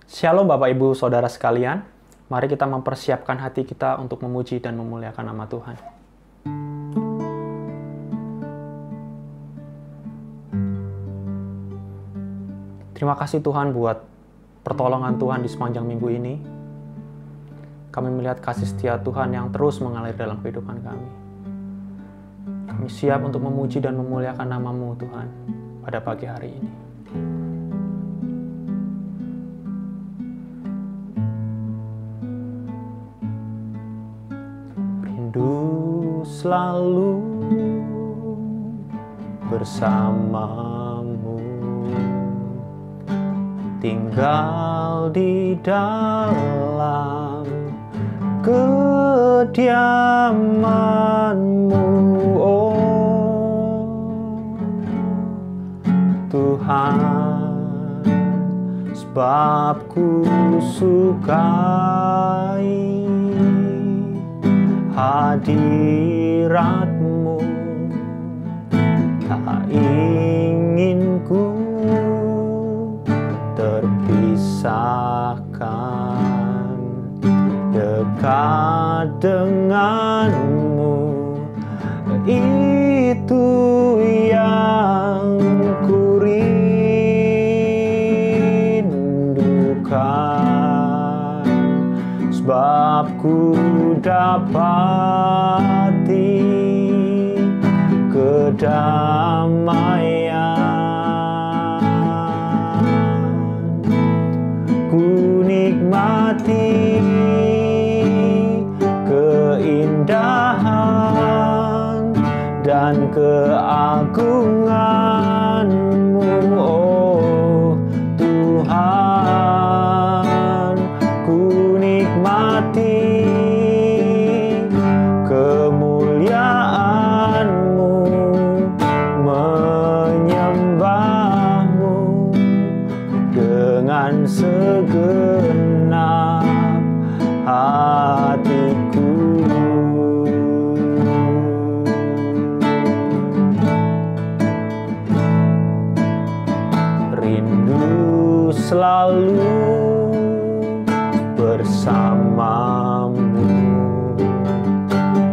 Shalom Bapak Ibu Saudara sekalian, mari kita mempersiapkan hati kita untuk memuji dan memuliakan nama Tuhan. Terima kasih Tuhan buat pertolongan Tuhan di sepanjang minggu ini. Kami melihat kasih setia Tuhan yang terus mengalir dalam kehidupan kami. Kami siap untuk memuji dan memuliakan nama-Mu Tuhan pada pagi hari ini. Rindu selalu bersamamu, tinggal di dalam kediaman-Mu, oh Tuhan, sebab ku sukai hadirat-Mu, tak ingin ku terpisahkan, dekat dengan-Mu, itu yang ku rindukan, sebab ku dapati kedamaian, ku nikmati keindahan dan keagungan-Mu, oh Tuhan, ku nikmati kemuliaan-Mu, menyembah-Mu dengan segenap hatiku. Rindu selalu bersamamu,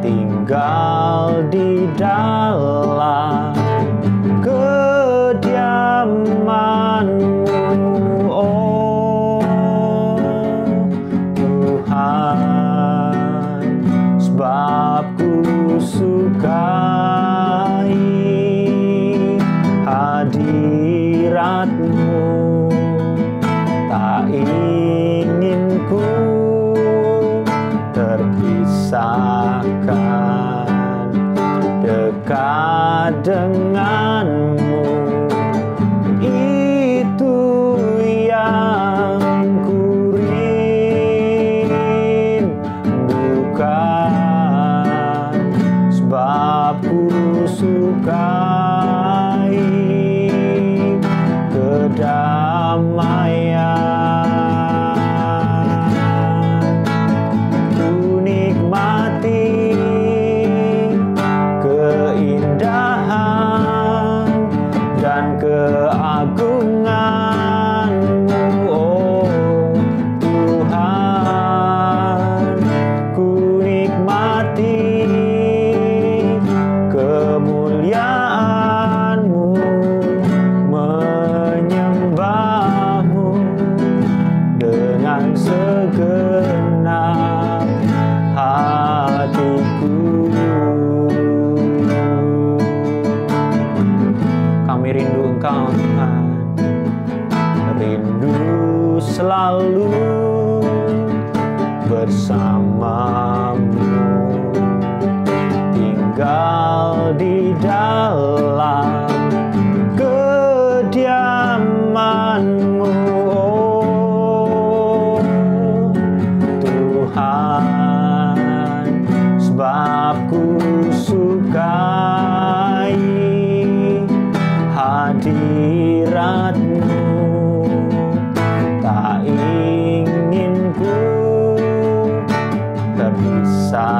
tinggal di dalam kediaman-Mu, oh Tuhan, sebab ku sukai hadirat-Mu, tak ingin ku terpisahkan, dekat dengan-Mu, itu yang ku rindukan, sebab ku sukai kedamaian, ku nikmati keindahan dan keagungan-Mu, oh Tuhan, ku nikmati kemuliaan-Mu, menyembah-Mu dengan segenap hatiku. Kami rindu Engkau Tuhan, rindu selalu bersamamu, tinggal di dalam kediaman-Mu, oh Tuhan, sebab ku sukai hadirat-Mu, tak ingin ku terpisahkan,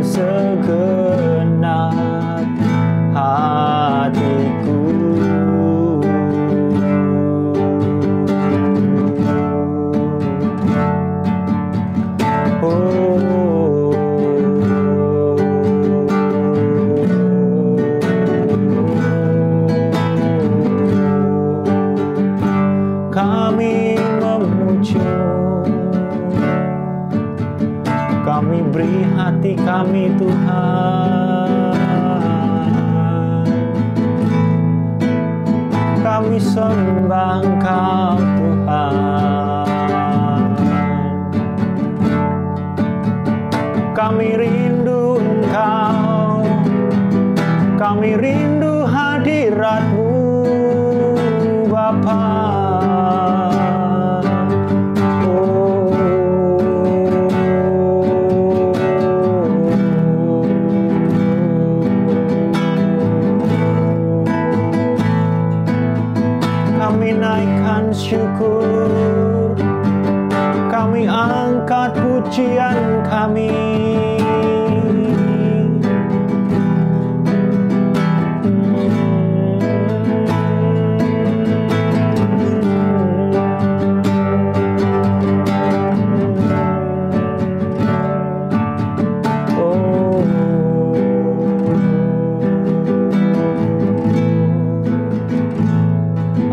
segenap hatiku. Kami memuji-Mu, kami beri hati kami Tuhan, kami sembah Engkau Tuhan, kami rindu Engkau, kami rindu hadirat-Mu Bapa. Kami naikkan syukur, kami angkat pujian kami.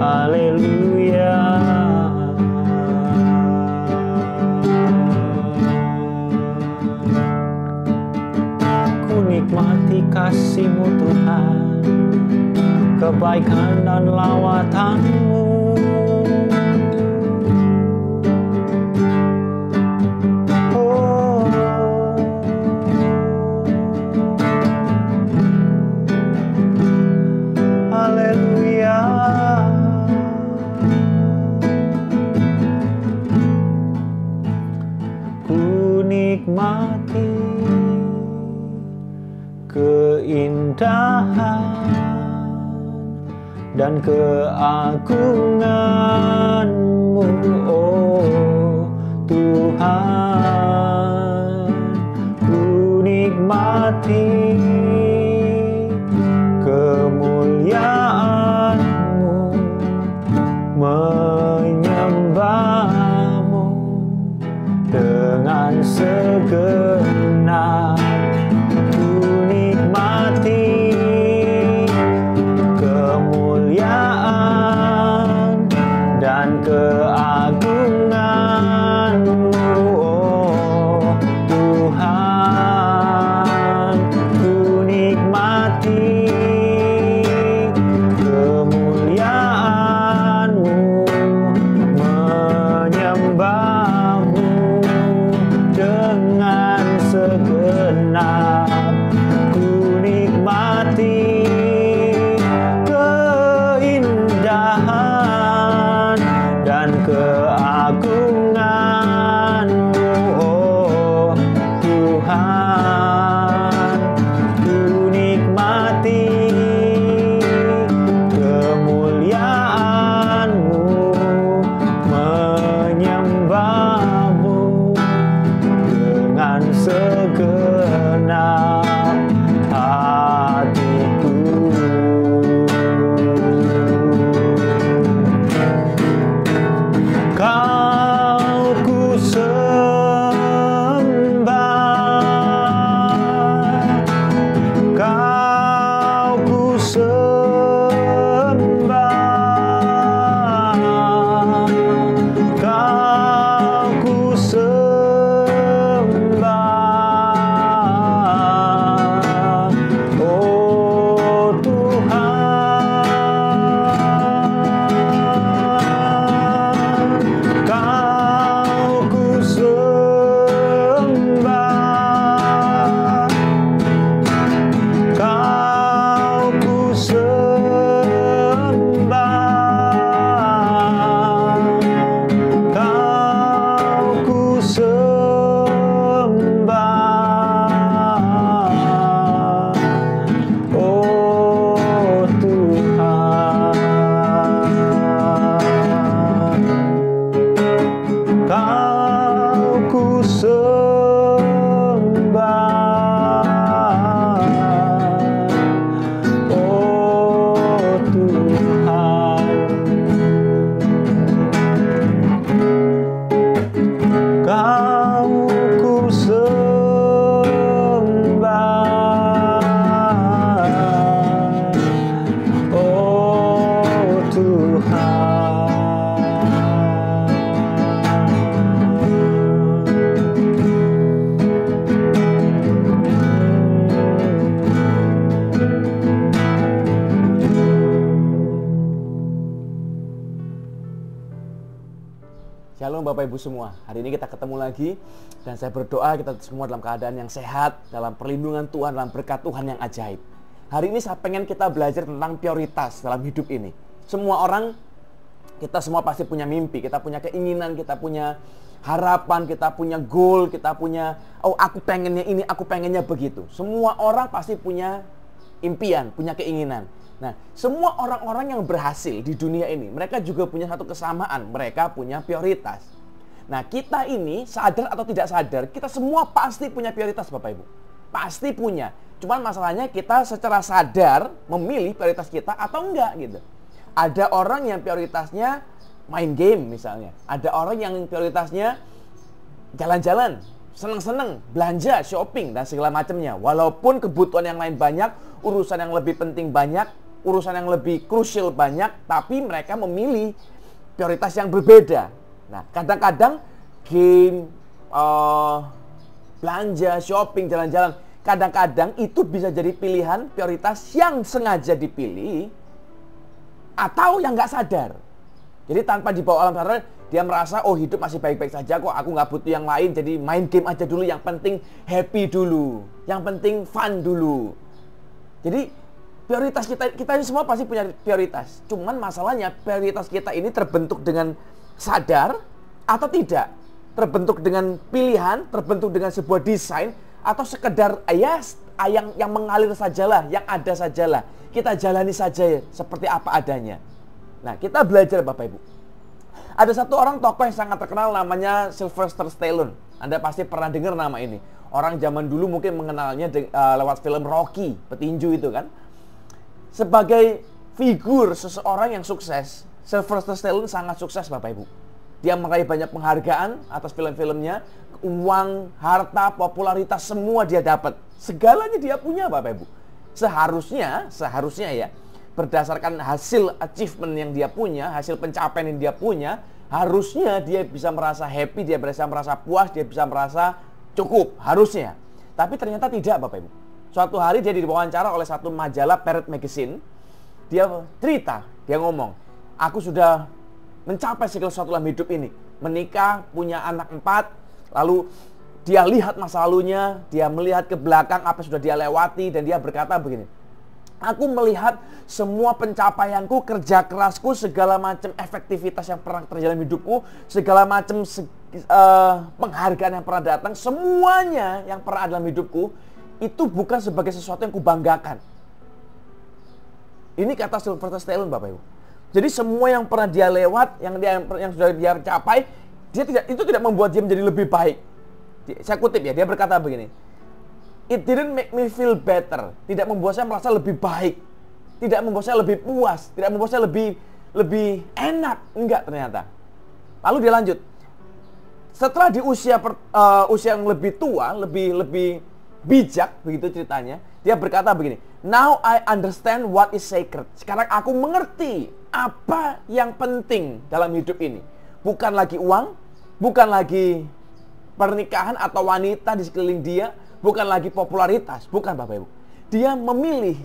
Haleluya. Ku nikmati kasih-Mu Tuhan, kebaikan dan lawatan-Mu. Oh, haleluya. Nikmati keindahan dan keagungan-Mu, oh Tuhan. Ku nikmati kemuliaan-Mu, menyembah-Mu dengan segenap. Ku nikmati kemuliaan dan keagungan-Mu, oh Tuhan. Ku nikmati kemuliaan-Mu, menyembah-Mu dengan segenap. Ku nikmati keindahan dan keagungan-Mu, oh Tuhan. Ku nikmati kemuliaan-Mu, menyembah-Mu dengan segenap. Shalom Bapak Ibu semua. Hari ini kita ketemu lagi dan saya berdoa kita semua dalam keadaan yang sehat, dalam perlindungan Tuhan, dalam berkat Tuhan yang ajaib. Hari ini saya pengen kita belajar tentang prioritas dalam hidup ini. Semua orang, kita semua pasti punya mimpi, kita punya keinginan, kita punya harapan, kita punya goal, kita punya, oh aku pengennya ini, aku pengennya begitu. Semua orang pasti punya impian, punya keinginan. Nah, semua orang-orang yang berhasil di dunia ini, mereka juga punya satu kesamaan, mereka punya prioritas. Nah, kita ini sadar atau tidak sadar, kita semua pasti punya prioritas Bapak Ibu. Pasti punya. Cuman masalahnya kita secara sadar memilih prioritas kita atau enggak gitu. Ada orang yang prioritasnya main game misalnya. Ada orang yang prioritasnya jalan-jalan, seneng-seneng, belanja, shopping, dan segala macamnya. Walaupun kebutuhan yang lain banyak, urusan yang lebih penting banyak, urusan yang lebih krusial banyak, tapi mereka memilih prioritas yang berbeda. Nah, kadang-kadang game, belanja, shopping, jalan-jalan, kadang-kadang itu bisa jadi pilihan prioritas yang sengaja dipilih atau yang nggak sadar. Jadi tanpa dibawa alam sadar, dia merasa, oh hidup masih baik-baik saja kok, aku nggak butuh yang lain, jadi main game aja dulu, yang penting happy dulu, yang penting fun dulu. Jadi prioritas kita ini semua pasti punya prioritas. Cuman masalahnya prioritas kita ini terbentuk dengan sadar atau tidak. Terbentuk dengan pilihan, terbentuk dengan sebuah desain, atau sekedar yang mengalir sajalah, yang ada sajalah. Kita jalani saja seperti apa adanya. Nah, kita belajar Bapak Ibu. Ada satu orang tokoh yang sangat terkenal namanya Sylvester Stallone. Anda pasti pernah dengar nama ini. Orang zaman dulu mungkin mengenalnya lewat film Rocky, petinju itu kan. Sebagai figur seseorang yang sukses, Sylvester Stallone sangat sukses Bapak Ibu. Dia meraih banyak penghargaan atas film-filmnya, uang, harta, popularitas semua dia dapat. Segalanya dia punya Bapak Ibu. Seharusnya ya, berdasarkan hasil achievement yang dia punya, hasil pencapaian yang dia punya, harusnya dia bisa merasa happy, dia bisa merasa puas, dia bisa merasa cukup, harusnya. Tapi ternyata tidak Bapak Ibu. Suatu hari dia diwawancara oleh satu majalah Parade Magazine. Dia cerita, dia ngomong, aku sudah mencapai segala sesuatu dalam hidup ini. Menikah, punya anak 4, lalu dia lihat masa lalunya, dia melihat ke belakang apa yang sudah dia lewati, dan dia berkata begini, aku melihat semua pencapaianku, kerja kerasku, segala macam efektivitas yang pernah terjadi dalam hidupku, segala macam penghargaan yang pernah datang, semuanya yang pernah ada dalam hidupku, itu bukan sebagai sesuatu yang kubanggakan. Ini kata Sylvester Stallone Bapak Ibu. Jadi semua yang pernah dia lewat, yang sudah dia capai, itu tidak membuat dia menjadi lebih baik. Saya kutip ya, dia berkata begini, it didn't make me feel better. Tidak membuat saya merasa lebih baik. Tidak membuat saya lebih puas. Tidak membuat saya lebih enak. Enggak ternyata. Lalu dia lanjut. Setelah di usia yang lebih tua, lebih bijak, begitu ceritanya. Dia berkata begini, now I understand what is sacred. Sekarang aku mengerti apa yang penting dalam hidup ini. Bukan lagi uang, bukan lagi pernikahan atau wanita di sekeliling dia, bukan lagi popularitas, bukan Bapak Ibu. Dia memilih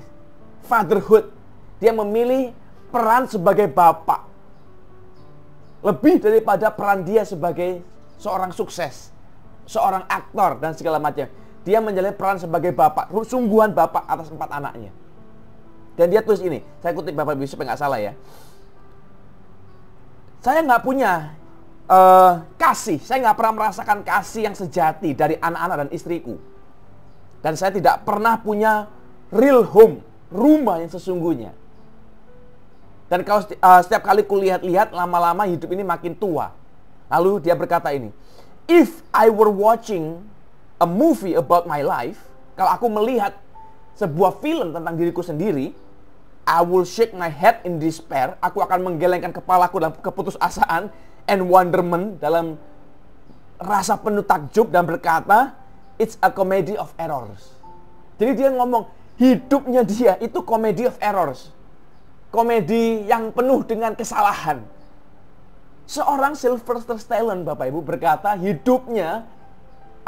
fatherhood. Dia memilih peran sebagai bapak. Lebih daripada peran dia sebagai seorang sukses, seorang aktor dan segala macam. Dia menjalani peran sebagai bapak, sungguhan bapak atas 4 anaknya. Dan dia tulis ini, saya kutip Bapak Ibu supaya nggak salah ya. Saya nggak punya kasih, saya nggak pernah merasakan kasih yang sejati dari anak-anak dan istriku. Dan saya tidak pernah punya real home, rumah yang sesungguhnya. Dan kalau setiap kali kulihat-lihat, lama-lama hidup ini makin tua. Lalu dia berkata ini, if I were watching a movie about my life, kalau aku melihat sebuah film tentang diriku sendiri, I will shake my head in despair. Aku akan menggelengkan kepalaku dalam keputusasaan and wonderment, dalam rasa penuh takjub, dan berkata, it's a comedy of errors. Jadi dia ngomong, hidupnya dia itu comedy of errors. Komedi yang penuh dengan kesalahan. Seorang Sylvester Stallone, Bapak Ibu, berkata hidupnya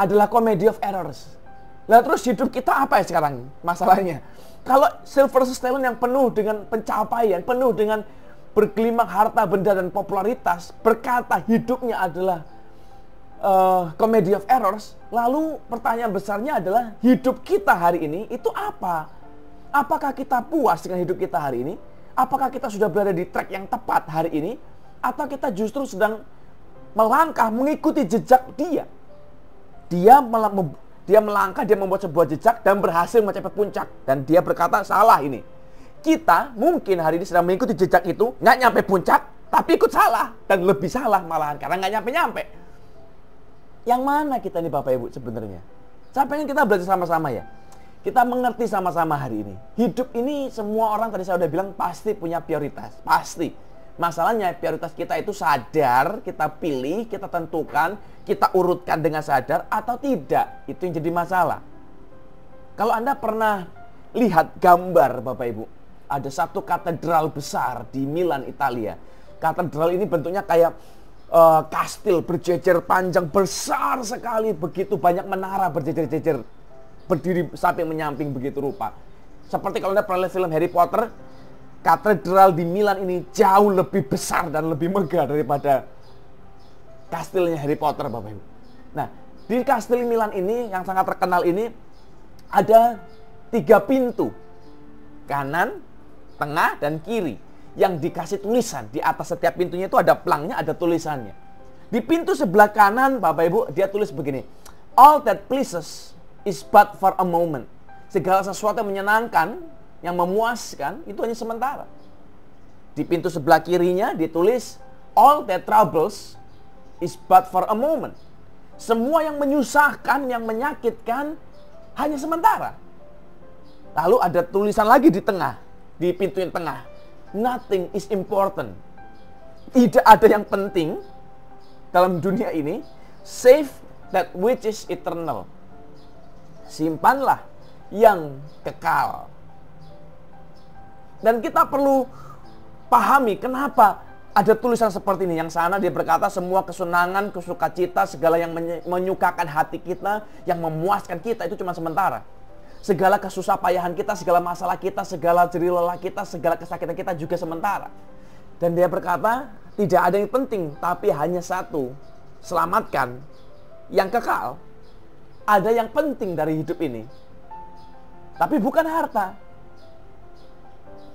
adalah comedy of errors. Nah terus hidup kita apa ya sekarang masalahnya? Kalau Sylvester Stallone yang penuh dengan pencapaian, penuh dengan bergelimang harta benda dan popularitas, berkata hidupnya adalah comedy of errors, lalu pertanyaan besarnya adalah hidup kita hari ini itu apa? Apakah kita puas dengan hidup kita hari ini? Apakah kita sudah berada di track yang tepat hari ini? Atau kita justru sedang melangkah mengikuti jejak dia? Dia melangkah, dia membuat sebuah jejak dan berhasil mencapai puncak. Dan dia berkata, salah ini. Kita mungkin hari ini sedang mengikuti jejak itu, nggak nyampe puncak, tapi ikut salah. Dan lebih salah malahan, karena nggak nyampe-nyampe. Yang mana kita nih Bapak Ibu sebenarnya? Saya pengen kita belajar sama-sama ya. Kita mengerti sama-sama hari ini. Hidup ini semua orang tadi saya udah bilang pasti punya prioritas. Pasti. Masalahnya prioritas kita itu sadar, kita pilih, kita tentukan, kita urutkan dengan sadar atau tidak. Itu yang jadi masalah. Kalau Anda pernah lihat gambar Bapak Ibu, ada satu katedral besar di Milan, Italia. Katedral ini bentuknya kayak kastil berjejer panjang besar sekali, begitu banyak menara berjejer-jejer berdiri samping menyamping begitu rupa. Seperti kalau Anda pernah lihat film Harry Potter, katedral di Milan ini jauh lebih besar dan lebih megah daripada kastilnya Harry Potter Bapak Ibu. Nah, di kastil Milan ini yang sangat terkenal ini ada 3 pintu, kanan, tengah, dan kiri, yang dikasih tulisan. Di atas setiap pintunya itu ada pelangnya, ada tulisannya. Di pintu sebelah kanan Bapak Ibu, dia tulis begini, all that pleases is but for a moment. Segala sesuatu yang menyenangkan, yang memuaskan, itu hanya sementara. Di pintu sebelah kirinya ditulis, all that troubles is but for a moment. Semua yang menyusahkan, yang menyakitkan, hanya sementara. Lalu ada tulisan lagi di tengah, di pintu yang tengah, nothing is important. Tidak ada yang penting dalam dunia ini save that which is eternal. Simpanlah yang kekal. Dan kita perlu pahami kenapa ada tulisan seperti ini. Yang sana dia berkata semua kesenangan, kesukacita, segala yang menyukakan hati kita, yang memuaskan kita itu cuma sementara. Segala kesusah payahan kita, segala masalah kita, segala jerih lelah kita, segala kesakitan kita juga sementara. Dan dia berkata, tidak ada yang penting, tapi hanya satu, selamatkan yang kekal. Ada yang penting dari hidup ini, tapi bukan harta.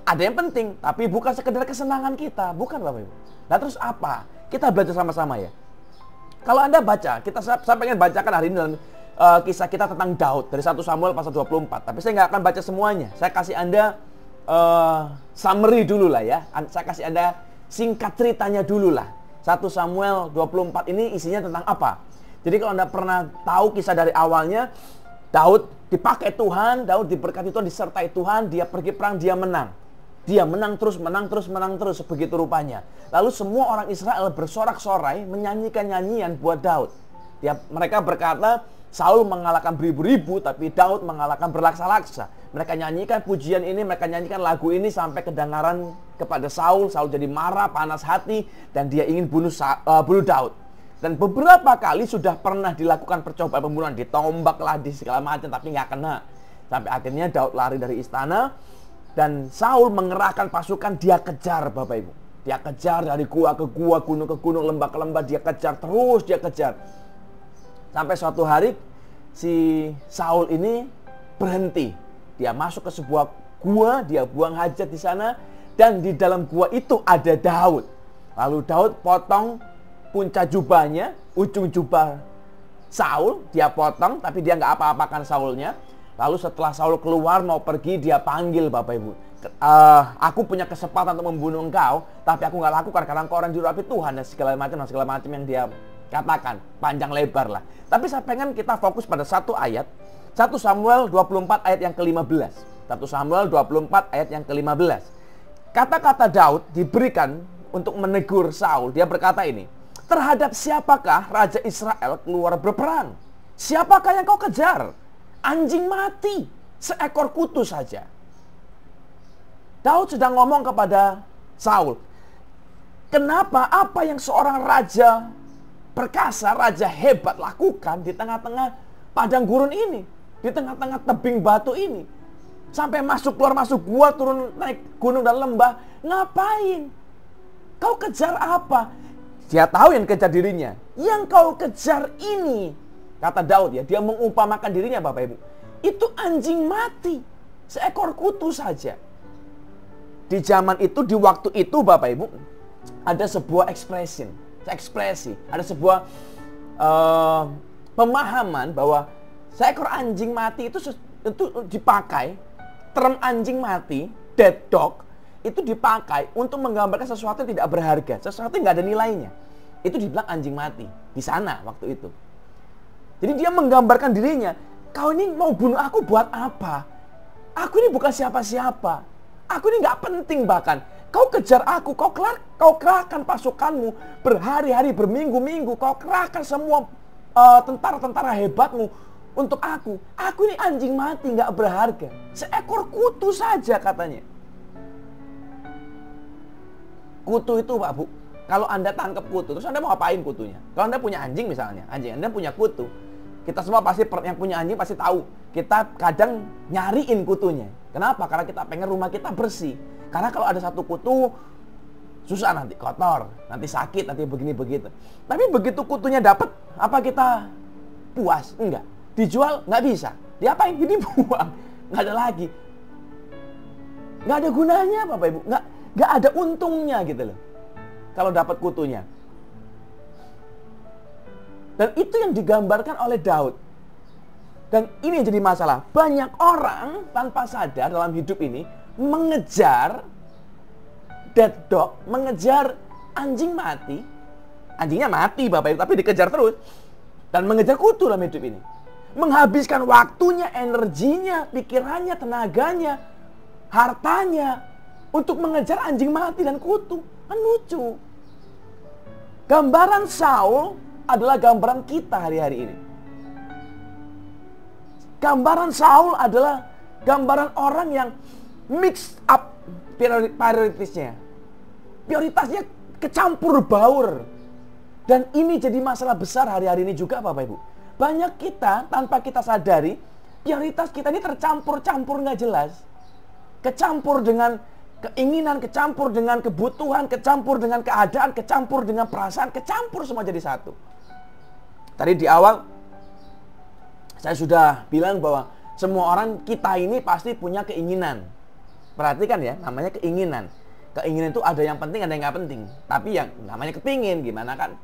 Ada yang penting, tapi bukan sekedar kesenangan kita, bukan Bapak Ibu. Nah terus apa? Kita belajar sama-sama ya. Kalau Anda baca, saya pengen bacakan hari ini dalam kisah kita tentang Daud dari 1 Samuel pasal 24. Tapi saya nggak akan baca semuanya. Saya kasih Anda summary dulu lah ya. Saya kasih Anda singkat ceritanya dulu lah. 1 Samuel 24 ini isinya tentang apa? Jadi kalau Anda pernah tahu kisah dari awalnya, Daud dipakai Tuhan, Daud diberkati Tuhan, disertai Tuhan, dia pergi perang, dia menang. Dia menang terus, begitu rupanya. Lalu semua orang Israel bersorak-sorai menyanyikan nyanyian buat Daud. Mereka berkata, Saul mengalahkan beribu-ribu, tapi Daud mengalahkan berlaksa-laksa. Mereka nyanyikan pujian ini, mereka nyanyikan lagu ini sampai kedengaran kepada Saul. Saul jadi marah, panas hati, dan dia ingin bunuh Daud. Dan beberapa kali sudah pernah dilakukan percobaan pembunuhan, ditombak lah, di segala macam, tapi nggak kena. Sampai akhirnya Daud lari dari istana, dan Saul mengerahkan pasukan, dia kejar Bapak Ibu. Dia kejar dari gua ke gua, gunung ke gunung, lembah ke lembah, dia kejar terus, dia kejar. Sampai suatu hari si Saul ini berhenti. Dia masuk ke sebuah gua, dia buang hajat di sana, dan di dalam gua itu ada Daud. Lalu Daud potong puncak jubahnya, ujung jubah Saul, dia potong, tapi dia nggak apa-apakan Saulnya. Lalu setelah Saul keluar mau pergi, dia panggil Bapak Ibu. Aku punya kesempatan untuk membunuh engkau, tapi aku nggak lakukan karena engkau orang juru api Tuhan, dan segala macam yang dia katakan, panjang lebar lah. Tapi saya pengen kita fokus pada satu ayat, 1 Samuel 24 ayat yang ke-15. 1 Samuel 24 ayat yang ke-15. Kata-kata Daud diberikan untuk menegur Saul. Dia berkata ini, terhadap siapakah Raja Israel keluar berperang? Siapakah yang kau kejar? Anjing mati, seekor kutu saja. Daud sedang ngomong kepada Saul. Kenapa apa yang seorang raja perkasa, raja hebat lakukan di tengah-tengah padang gurun ini, di tengah-tengah tebing batu ini, sampai masuk keluar masuk gua, turun naik gunung dan lembah, ngapain? Kau kejar apa? Dia tahu yang kejar dirinya. Yang kau kejar ini, kata Daud ya, dia mengumpamakan dirinya Bapak Ibu. Itu anjing mati, seekor kutu saja. Di zaman itu, di waktu itu Bapak Ibu, ada sebuah ekspresi, ada sebuah pemahaman bahwa seekor anjing mati itu dipakai, term anjing mati, dead dog, itu dipakai untuk menggambarkan sesuatu yang tidak berharga, sesuatu yang nggak ada nilainya. Itu dibilang anjing mati di sana waktu itu. Jadi dia menggambarkan dirinya, kau ini mau bunuh aku buat apa? Aku ini bukan siapa-siapa. Aku ini nggak penting bahkan. Kau kejar aku, kau kerahkan pasukanmu berhari-hari, berminggu-minggu, kau kerahkan semua tentara-tentara hebatmu untuk aku. Aku ini anjing mati, nggak berharga. Seekor kutu saja katanya. Kutu itu Pak Bu, kalau Anda tangkap kutu, terus Anda mau ngapain kutunya? Kalau Anda punya anjing misalnya, anjing Anda punya kutu. Kita semua pasti, yang punya anjing pasti tahu. Kita kadang nyariin kutunya. Kenapa? Karena kita pengen rumah kita bersih. Karena kalau ada satu kutu, susah nanti, kotor, nanti sakit, nanti begini begitu. Tapi begitu kutunya dapat, apa kita puas? Enggak. Dijual? Nggak bisa. Diapain? Dibuang. Nggak ada lagi. Nggak ada gunanya Bapak Ibu. Nggak ada untungnya gitu loh. Kalau dapat kutunya. Dan itu yang digambarkan oleh Daud. Dan ini yang jadi masalah. Banyak orang tanpa sadar dalam hidup ini mengejar dead dog, mengejar anjing mati. Anjingnya mati Bapak Ibu, tapi dikejar terus. Dan mengejar kutu dalam hidup ini. Menghabiskan waktunya, energinya, pikirannya, tenaganya, hartanya untuk mengejar anjing mati dan kutu. Kan lucu. Gambaran Saul adalah gambaran kita hari-hari ini. Gambaran Saul adalah gambaran orang yang mix up prioritasnya. Prioritasnya kecampur baur. Dan ini jadi masalah besar hari-hari ini juga Bapak Ibu. Banyak kita tanpa kita sadari, prioritas kita ini tercampur-campur nggak jelas. Kecampur dengan keinginan, kecampur dengan kebutuhan, kecampur dengan keadaan, kecampur dengan perasaan, kecampur semua jadi satu. Tadi di awal saya sudah bilang bahwa semua orang kita ini pasti punya keinginan. Perhatikan ya, namanya keinginan. Keinginan itu ada yang penting, ada yang nggak penting. Tapi yang namanya kepingin, gimana kan?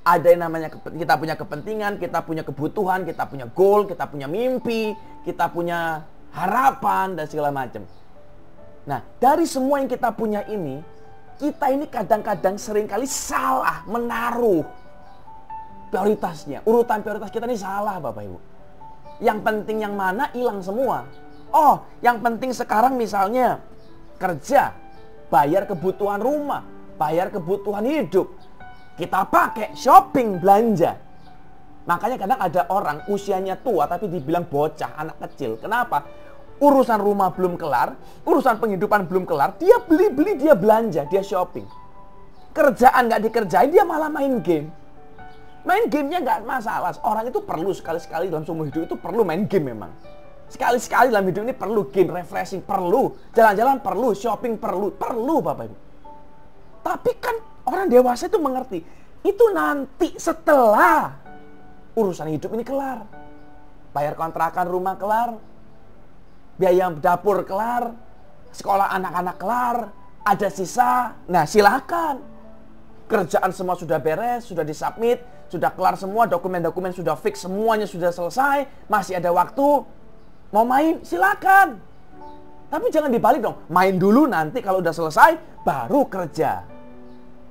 Ada yang namanya kita punya kepentingan, kita punya kebutuhan, kita punya goal, kita punya mimpi, kita punya harapan dan segala macam. Nah, dari semua yang kita punya ini, kita ini kadang-kadang seringkali salah menaruh prioritasnya. Urutan prioritas kita ini salah Bapak Ibu. Yang penting yang mana hilang semua. Oh, yang penting sekarang misalnya kerja, bayar kebutuhan rumah, bayar kebutuhan hidup. Kita pakai shopping, belanja. Makanya kadang ada orang usianya tua tapi dibilang bocah, anak kecil. Kenapa? Urusan rumah belum kelar, urusan penghidupan belum kelar, dia beli-beli, dia belanja, dia shopping. Kerjaan nggak dikerjain, dia malah main game. Main gamenya nggak masalah. Orang itu perlu sekali-sekali dalam seumur hidup itu perlu main game memang. Sekali-sekali dalam hidup ini perlu game, refreshing perlu, jalan-jalan perlu, shopping perlu Bapak Ibu. Tapi kan orang dewasa itu mengerti, itu nanti setelah urusan hidup ini kelar. Bayar kontrakan rumah kelar, biaya dapur kelar, sekolah anak-anak kelar, ada sisa, nah silakan. Kerjaan semua sudah beres, sudah disubmit, sudah kelar semua, dokumen-dokumen sudah fix, semuanya sudah selesai, masih ada waktu, mau main silakan. Tapi jangan dibalik dong, main dulu nanti kalau udah selesai, baru kerja.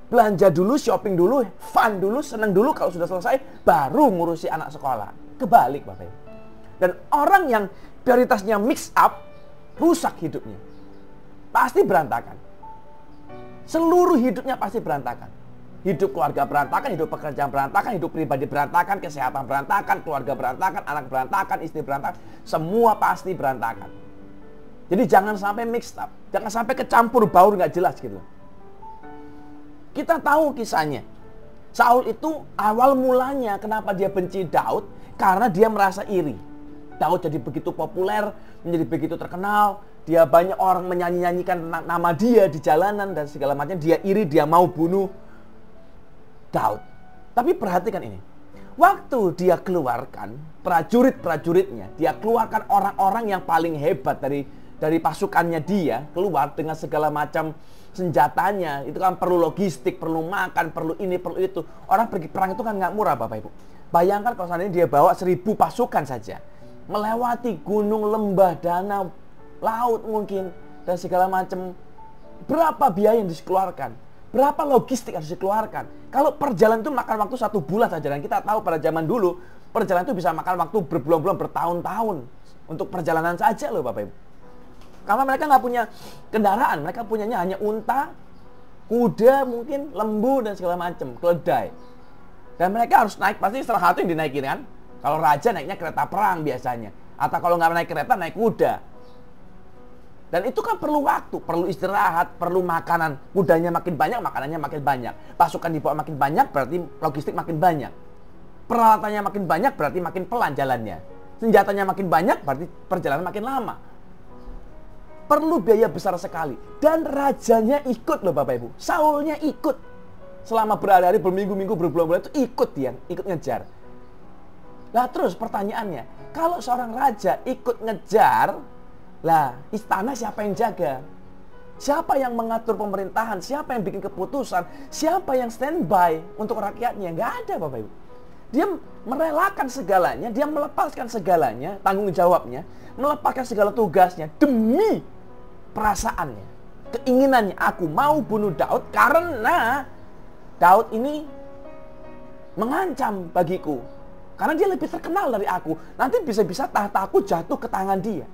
Belanja dulu, shopping dulu, fun dulu, seneng dulu, kalau sudah selesai, baru ngurusi anak sekolah. Kebalik Bapak Ibu. Dan orang yang prioritasnya mix up, rusak hidupnya. Pasti berantakan. Seluruh hidupnya pasti berantakan. Hidup keluarga berantakan, hidup pekerjaan berantakan, hidup pribadi berantakan, kesehatan berantakan, keluarga berantakan, anak berantakan, istri berantakan. Semua pasti berantakan. Jadi jangan sampai mix up. Jangan sampai kecampur baur nggak jelas gitu. Kita tahu kisahnya. Saul itu awal mulanya kenapa dia benci Daud, karena dia merasa iri. Daud jadi begitu populer, menjadi begitu terkenal, Dia banyak orang menyanyi-nyanyikan nama dia di jalanan dan segala macam. Dia iri, dia mau bunuh Daud. Tapi perhatikan ini. Waktu dia keluarkan prajurit-prajuritnya, dia keluarkan orang-orang yang paling hebat dari pasukannya dia, keluar dengan segala macam senjatanya. Itu kan perlu logistik, perlu makan, perlu ini, perlu itu. Orang pergi perang itu kan nggak murah, Bapak Ibu. Bayangkan kalau seandainya dia bawa 1000 pasukan saja, melewati gunung, lembah, danau, laut mungkin, dan segala macam. Berapa biaya yang dikeluarkan? Berapa logistik harus dikeluarkan? Kalau perjalanan itu makan waktu 1 bulan saja. Dan kita tahu pada zaman dulu, perjalanan itu bisa makan waktu berbulan-bulan, bertahun-tahun. Untuk perjalanan saja loh Bapak Ibu. Karena mereka nggak punya kendaraan. Mereka punyanya hanya unta, kuda mungkin, lembu, dan segala macam. Keledai. Dan mereka harus naik, pasti salah satu yang dinaikin kan. Kalau raja naiknya kereta perang biasanya. Atau kalau nggak naik kereta, naik kuda. Dan itu kan perlu waktu, perlu istirahat, perlu makanan. Kudanya makin banyak, makanannya makin banyak. Pasukan dibawa makin banyak, berarti logistik makin banyak. Peralatannya makin banyak, berarti makin pelan jalannya. Senjatanya makin banyak, berarti perjalanan makin lama. Perlu biaya besar sekali. Dan rajanya ikut loh Bapak Ibu. Saulnya ikut. Selama berhari-hari, berminggu-minggu, berbulan-bulan itu ikut dia, ikut ngejar. Nah terus pertanyaannya, kalau seorang raja ikut ngejar, lah, istana siapa yang jaga? Siapa yang mengatur pemerintahan? Siapa yang bikin keputusan? Siapa yang standby untuk rakyatnya? Nggak ada, Bapak Ibu. Dia merelakan segalanya, dia melepaskan segalanya, tanggung jawabnya, melepaskan segala tugasnya demi perasaannya, keinginannya. Aku mau bunuh Daud karena Daud ini mengancam bagiku. Karena dia lebih terkenal dari aku. Nanti bisa-bisa tahtaku jatuh ke tangan dia.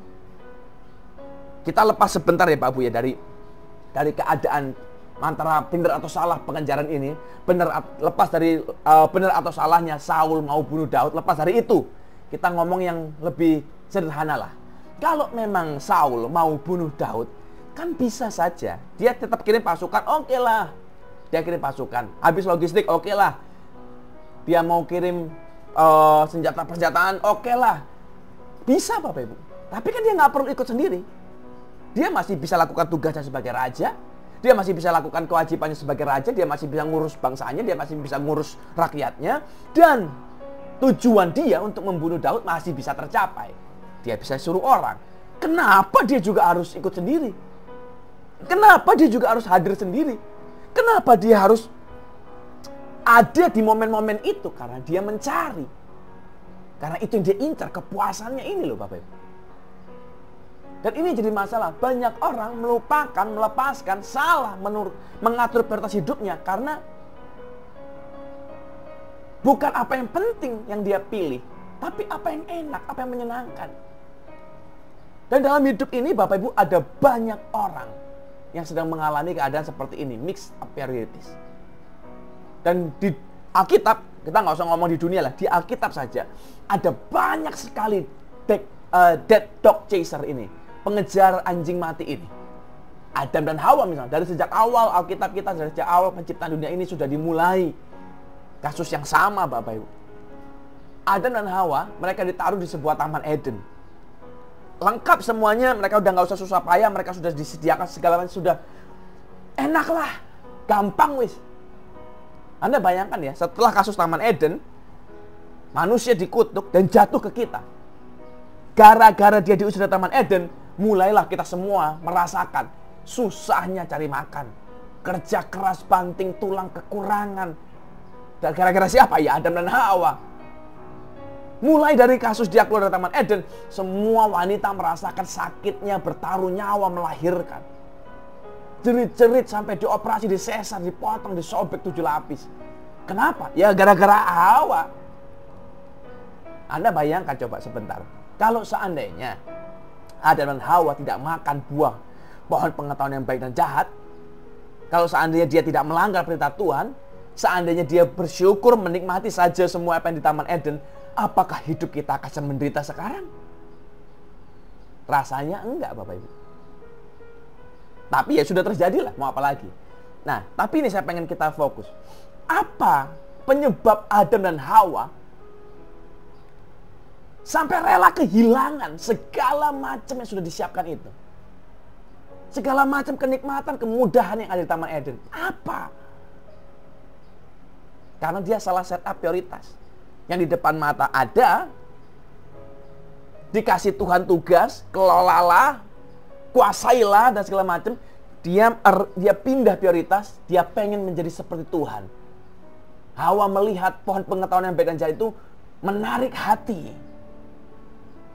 Kita lepas sebentar ya Pak Bu ya dari keadaan antara benar atau salah pengejaran ini, lepas dari benar atau salahnya Saul mau bunuh Daud, lepas dari itu kita ngomong yang lebih sederhana lah. Kalau memang Saul mau bunuh Daud, kan bisa saja dia tetap kirim pasukan, oke lah. Dia kirim pasukan, habis logistik, oke lah. Dia mau kirim senjata-persenjataan, oke lah. Bisa Bapak Ibu. Tapi kan dia nggak perlu ikut sendiri. Dia masih bisa lakukan tugasnya sebagai raja. Dia masih bisa lakukan kewajibannya sebagai raja. Dia masih bisa ngurus bangsanya. Dia masih bisa ngurus rakyatnya. Dan tujuan dia untuk membunuh Daud masih bisa tercapai. Dia bisa suruh orang. Kenapa dia juga harus ikut sendiri? Kenapa dia juga harus hadir sendiri? Kenapa dia harus ada di momen-momen itu? Karena dia mencari. Karena itu yang dia incar. Kepuasannya ini loh Bapak Ibu. Dan ini jadi masalah. Banyak orang melupakan, melepaskan, salah mengatur prioritas hidupnya. Karena bukan apa yang penting yang dia pilih, tapi apa yang enak, apa yang menyenangkan. Dan dalam hidup ini Bapak Ibu ada banyak orang yang sedang mengalami keadaan seperti ini. Mixed up priorities. Dan di Alkitab, kita nggak usah ngomong di dunia lah, di Alkitab saja ada banyak sekali dead dog chaser ini. Pengejar anjing mati ini. Adam dan Hawa misalnya. Dari sejak awal Alkitab kita, dari sejak awal penciptaan dunia ini sudah dimulai. Kasus yang sama Bapak Ibu. Adam dan Hawa, mereka ditaruh di sebuah taman Eden. Lengkap semuanya, mereka udah nggak usah susah payah, mereka sudah disediakan segala macam, sudah enak lah. Gampang wis. Anda bayangkan ya, setelah kasus taman Eden, manusia dikutuk dan jatuh ke kita. Gara-gara dia diusir dari taman Eden, mulailah kita semua merasakan susahnya cari makan. Kerja keras, banting tulang, kekurangan. Dan gara-gara siapa? Ya Adam dan Hawa. Mulai dari kasus dia keluar dari taman Eden, semua wanita merasakan sakitnya bertaruh nyawa melahirkan. Jerit-jerit sampai dioperasi, disesar, dipotong, disobek 7 lapis. Kenapa? Ya gara-gara Hawa. Anda bayangkan coba sebentar. Kalau seandainya Adam dan Hawa tidak makan buah pohon pengetahuan yang baik dan jahat, kalau seandainya dia tidak melanggar perintah Tuhan, seandainya dia bersyukur menikmati saja semua apa yang di Taman Eden, apakah hidup kita akan menderita sekarang? Rasanya enggak Bapak Ibu. Tapi ya sudah terjadi lah, mau apa lagi. Nah, tapi ini saya pengen kita fokus. Apa penyebab Adam dan Hawa sampai rela kehilangan segala macam yang sudah disiapkan itu? Segala macam kenikmatan, kemudahan yang ada di Taman Eden. Apa? Karena dia salah set up prioritas. Yang di depan mata ada, dikasih Tuhan tugas, kelolalah, kuasailah, dan segala macam. Dia pindah prioritas, dia pengen menjadi seperti Tuhan. Hawa melihat pohon pengetahuan yang baik dan jahat itu menarik hati.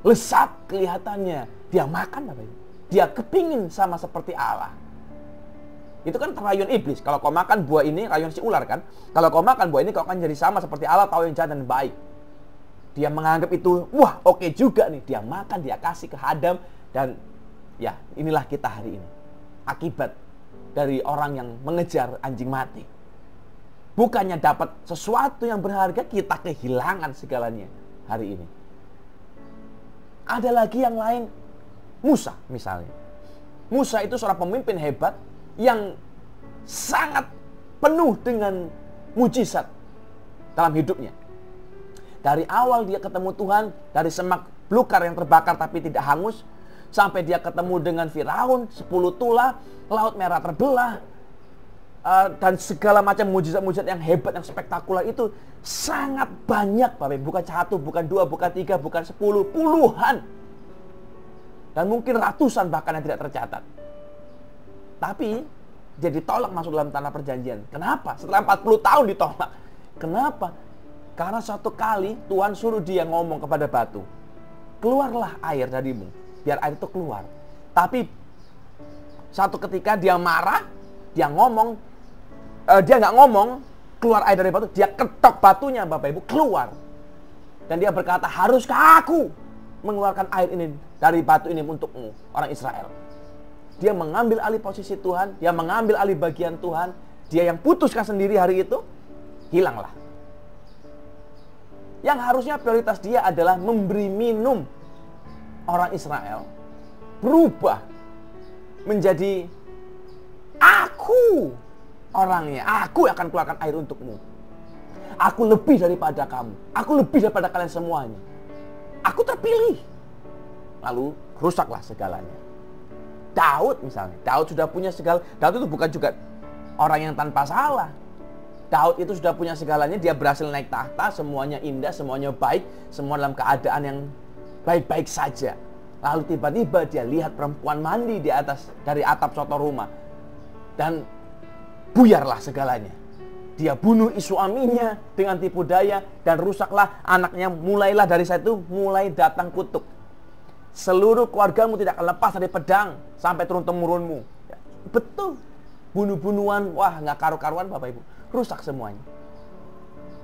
Lesat kelihatannya. Dia makan apa itu? Dia kepingin sama seperti Allah. Itu kan rayuan iblis. Kalau kau makan buah ini, rayuan si ular kan. Kalau kau makan buah ini, kau akan jadi sama seperti Allah, tahu yang jahat dan baik. Dia menganggap itu, wah oke juga nih. Dia makan, dia kasih ke Adam. Dan ya inilah kita hari ini. Akibat dari orang yang mengejar anjing mati. Bukannya dapat sesuatu yang berharga, kita kehilangan segalanya hari ini. Ada lagi yang lain. Musa misalnya. Musa itu seorang pemimpin hebat yang sangat penuh dengan mujizat dalam hidupnya. Dari awal dia ketemu Tuhan, dari semak belukar yang terbakar tapi tidak hangus, sampai dia ketemu dengan Firaun, 10 tula, Laut Merah terbelah, dan segala macam mujizat-mujizat yang hebat, yang spektakuler itu sangat banyak, Bapak Ibu. Bukan 1, bukan 2, bukan 3, bukan 10, puluhan. Dan mungkin ratusan bahkan yang tidak tercatat. Tapi dia ditolak masuk dalam tanah perjanjian. Kenapa? Setelah 40 tahun ditolak. Kenapa? Karena suatu kali Tuhan suruh dia ngomong kepada batu, keluarlah air darimu, biar air itu keluar. Tapi satu ketika dia marah, dia ngomong, dia nggak ngomong keluar air dari batu, dia ketok batunya, Bapak Ibu, keluar. Dan dia berkata, haruskah aku mengeluarkan air ini dari batu ini untukmu, orang Israel? Dia mengambil alih posisi Tuhan, dia mengambil alih bagian Tuhan, dia yang putuskan sendiri hari itu, hilanglah. Yang harusnya prioritas dia adalah memberi minum orang Israel, berubah menjadi aku orangnya, aku yang akan keluarkan air untukmu. Aku lebih daripada kamu, aku lebih daripada kalian semuanya. Aku terpilih. Lalu rusaklah segalanya. Daud misalnya, Daud sudah punya segala. Daud itu bukan juga orang yang tanpa salah. Daud itu sudah punya segalanya, dia berhasil naik tahta, semuanya indah, semuanya baik, semua dalam keadaan yang baik-baik saja. Lalu tiba-tiba dia lihat perempuan mandi di atas, dari atap suatu rumah. Dan buyarlah segalanya. Dia bunuh suaminya dengan tipu daya dan rusaklah anaknya. Mulailah dari saat itu, mulai datang kutuk. Seluruh keluargamu tidak akan lepas dari pedang sampai turun-temurunmu. Ya, betul. Bunuh-bunuhan, wah nggak karu-karuan Bapak Ibu. Rusak semuanya.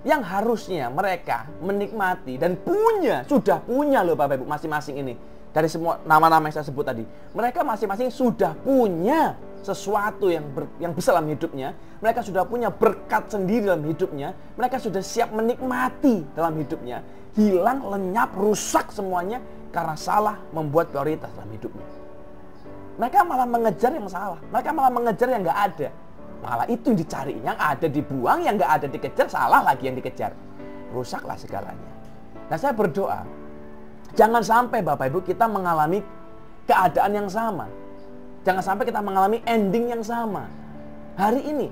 Yang harusnya mereka menikmati dan punya, sudah punya loh Bapak Ibu masing-masing ini. Dari semua nama-nama yang saya sebut tadi. Mereka masing-masing sudah punya sesuatu yang besar dalam hidupnya. Mereka sudah punya berkat sendiri dalam hidupnya. Mereka sudah siap menikmati dalam hidupnya. Hilang, lenyap, rusak semuanya karena salah membuat prioritas dalam hidupnya. Mereka malah mengejar yang salah. Mereka malah mengejar yang nggak ada. Malah itu yang dicari. Yang ada dibuang, yang nggak ada dikejar, salah lagi yang dikejar. Rusaklah segalanya. Nah saya berdoa, jangan sampai Bapak Ibu kita mengalami keadaan yang sama. Jangan sampai kita mengalami ending yang sama. Hari ini,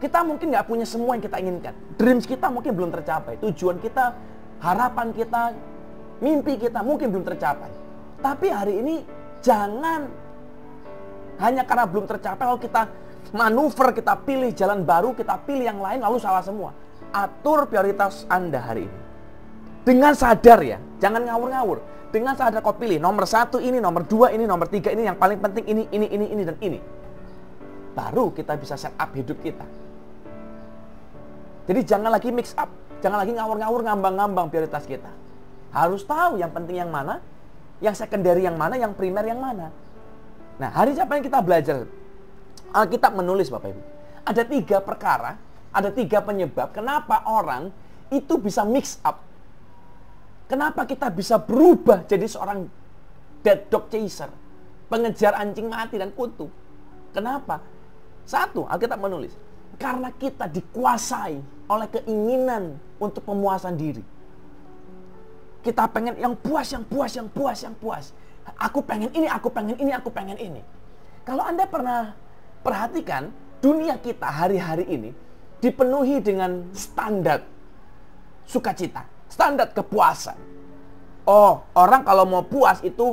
kita mungkin nggak punya semua yang kita inginkan. Dreams kita mungkin belum tercapai. Tujuan kita, harapan kita, mimpi kita mungkin belum tercapai. Tapi hari ini, jangan hanya karena belum tercapai lalu kita manuver, kita pilih jalan baru, kita pilih yang lain, lalu salah semua. Atur prioritas Anda hari ini. Dengan sadar ya, jangan ngawur-ngawur. Dengan sadar kau pilih nomor 1 ini, nomor 2 ini, nomor 3 ini, yang paling penting ini, dan ini. Baru kita bisa set up hidup kita. Jadi jangan lagi mix up, jangan lagi ngawur-ngawur, ngambang-ngambang prioritas kita. Harus tahu yang penting yang mana, yang secondary yang mana, yang primer yang mana. Nah, hari ini apa yang kita belajar? Alkitab menulis Bapak Ibu. Ada 3 perkara, ada 3 penyebab kenapa orang itu bisa mix up. Kenapa kita bisa berubah jadi seorang dead dog chaser, pengejar anjing mati dan kutu? Kenapa? 1, Alkitab menulis, karena kita dikuasai oleh keinginan untuk pemuasan diri. Kita pengen yang puas. Aku pengen ini, aku pengen ini, aku pengen ini. Kalau Anda pernah perhatikan, dunia kita hari-hari ini dipenuhi dengan standar sukacita, standar kepuasan. Oh, orang kalau mau puas itu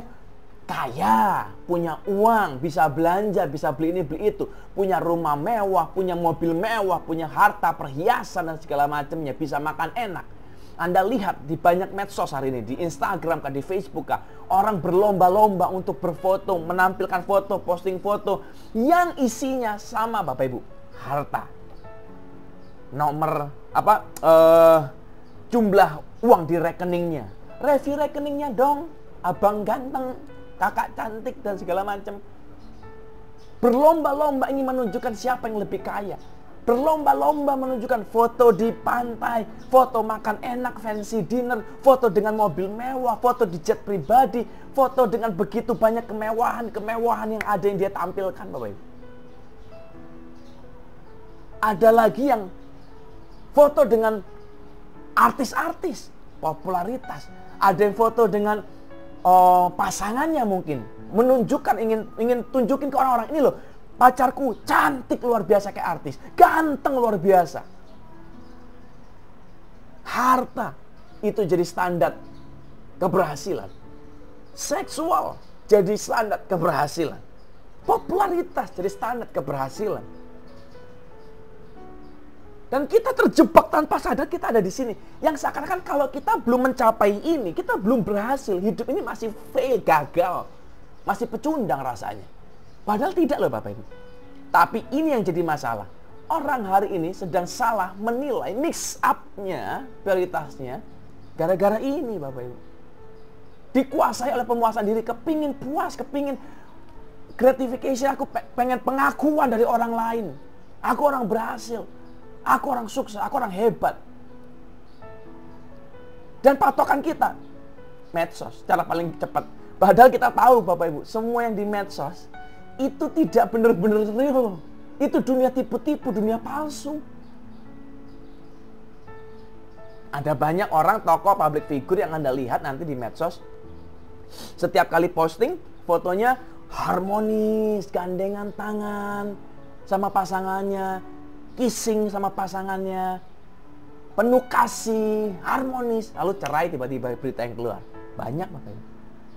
kaya, punya uang, bisa belanja, bisa beli ini, beli itu. Punya rumah mewah, punya mobil mewah, punya harta, perhiasan, dan segala macamnya. Bisa makan enak. Anda lihat di banyak medsos hari ini, di Instagram kah, di Facebook kah, orang berlomba-lomba untuk berfoto, menampilkan foto, posting foto yang isinya sama, Bapak Ibu, harta, nomor jumlah uang di rekeningnya, review rekeningnya dong, abang ganteng, kakak cantik, dan segala macam. Berlomba-lomba ingin menunjukkan siapa yang lebih kaya. Berlomba-lomba menunjukkan foto di pantai, foto makan enak, fancy dinner, foto dengan mobil mewah, foto di jet pribadi, foto dengan begitu banyak kemewahan yang ada yang dia tampilkan, Bapak Ibu. Ada lagi yang foto dengan artis-artis, popularitas. Ada yang foto dengan pasangannya mungkin, menunjukkan ingin tunjukin ke orang-orang, ini loh, pacarku cantik luar biasa kayak artis, ganteng luar biasa. Harta itu jadi standar keberhasilan. Seksual jadi standar keberhasilan. Popularitas jadi standar keberhasilan. Dan kita terjebak tanpa sadar kita ada di sini. Yang seakan-akan kalau kita belum mencapai ini, kita belum berhasil. Hidup ini masih fail, gagal. Masih pecundang rasanya. Padahal tidak loh Bapak Ibu. Tapi ini yang jadi masalah. Orang hari ini sedang salah menilai mix up-nya, prioritasnya, gara-gara ini Bapak Ibu. Dikuasai oleh pemuasan diri, kepingin puas, kepingin gratification, aku pengen pengakuan dari orang lain. Aku orang berhasil, aku orang sukses, aku orang hebat. Dan patokan kita, medsos, cara paling cepat. Padahal kita tahu Bapak Ibu, semua yang di medsos itu tidak benar-benar real. Itu dunia tipu-tipu, dunia palsu. Ada banyak orang, tokoh, public figure yang Anda lihat nanti di medsos. Setiap kali posting, fotonya harmonis, gandengan tangan sama pasangannya, kissing sama pasangannya, penuh kasih, harmonis. Lalu cerai tiba-tiba berita yang keluar. Banyak Bapak Ibu.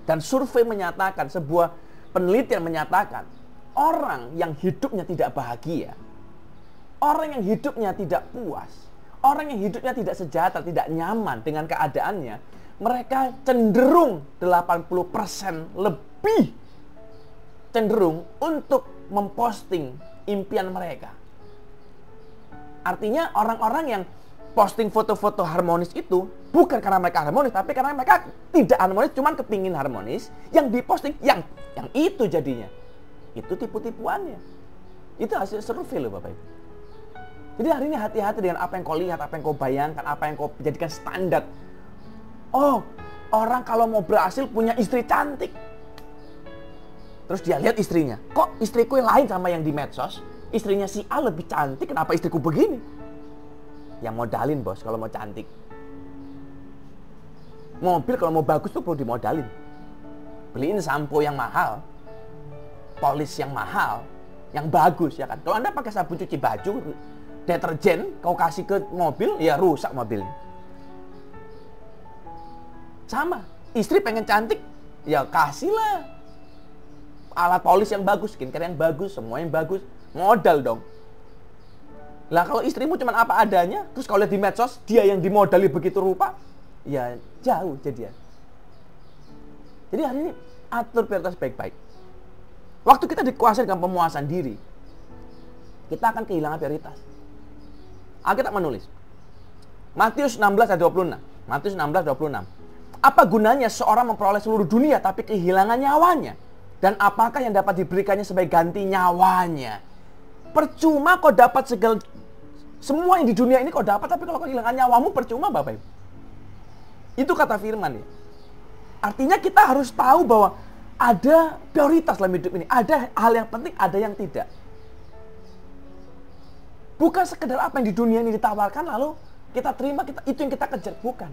Dan survei menyatakan, sebuah penelitian menyatakan, orang yang hidupnya tidak bahagia, orang yang hidupnya tidak puas, orang yang hidupnya tidak sejahtera, tidak nyaman dengan keadaannya, mereka cenderung 80% lebih cenderung untuk memposting impian mereka. Artinya orang-orang yang posting foto-foto harmonis itu bukan karena mereka harmonis, tapi karena mereka tidak harmonis, cuman kepingin harmonis, yang diposting yang itu jadinya. Itu tipu-tipuannya. Itu hasil survei loh Bapak Ibu. Jadi hari ini hati-hati dengan apa yang kau lihat, apa yang kau bayangkan, apa yang kau jadikan standar. Oh, orang kalau mau berhasil punya istri cantik. Terus dia lihat istrinya, kok istriku yang lain sama yang di medsos, istrinya si A lebih cantik, kenapa istriku begini? Yang modalin bos kalau mau cantik. Mobil kalau mau bagus tuh perlu dimodalin. Beliin sampo yang mahal, polish yang mahal, yang bagus ya kan. Kalau Anda pakai sabun cuci baju, deterjen, kau kasih ke mobil, ya rusak mobilnya. Sama, istri pengen cantik, ya kasihlah alat polish yang bagus, skincare yang bagus, semua yang bagus, modal dong. Lah kalau istrimu cuma apa adanya, terus kalau lihat di medsos, dia yang dimodali begitu rupa, ya jauh jadian. Jadi hari ini atur prioritas baik-baik. Waktu kita dikuasai dengan pemuasan diri, kita akan kehilangan prioritas. Alkitab menulis, Matius 16 ayat 26. Matius 16 26. Apa gunanya seorang memperoleh seluruh dunia tapi kehilangan nyawanya? Dan apakah yang dapat diberikannya sebagai ganti nyawanya? Percuma kau dapat semua yang di dunia ini kau dapat, tapi kalau kau kehilangan nyawamu percuma Bapak Ibu. Itu kata firman ya. Artinya kita harus tahu bahwa ada prioritas dalam hidup ini. Ada hal yang penting, ada yang tidak. Bukan sekedar apa yang di dunia ini ditawarkan lalu kita terima, itu yang kita kejar. Bukan.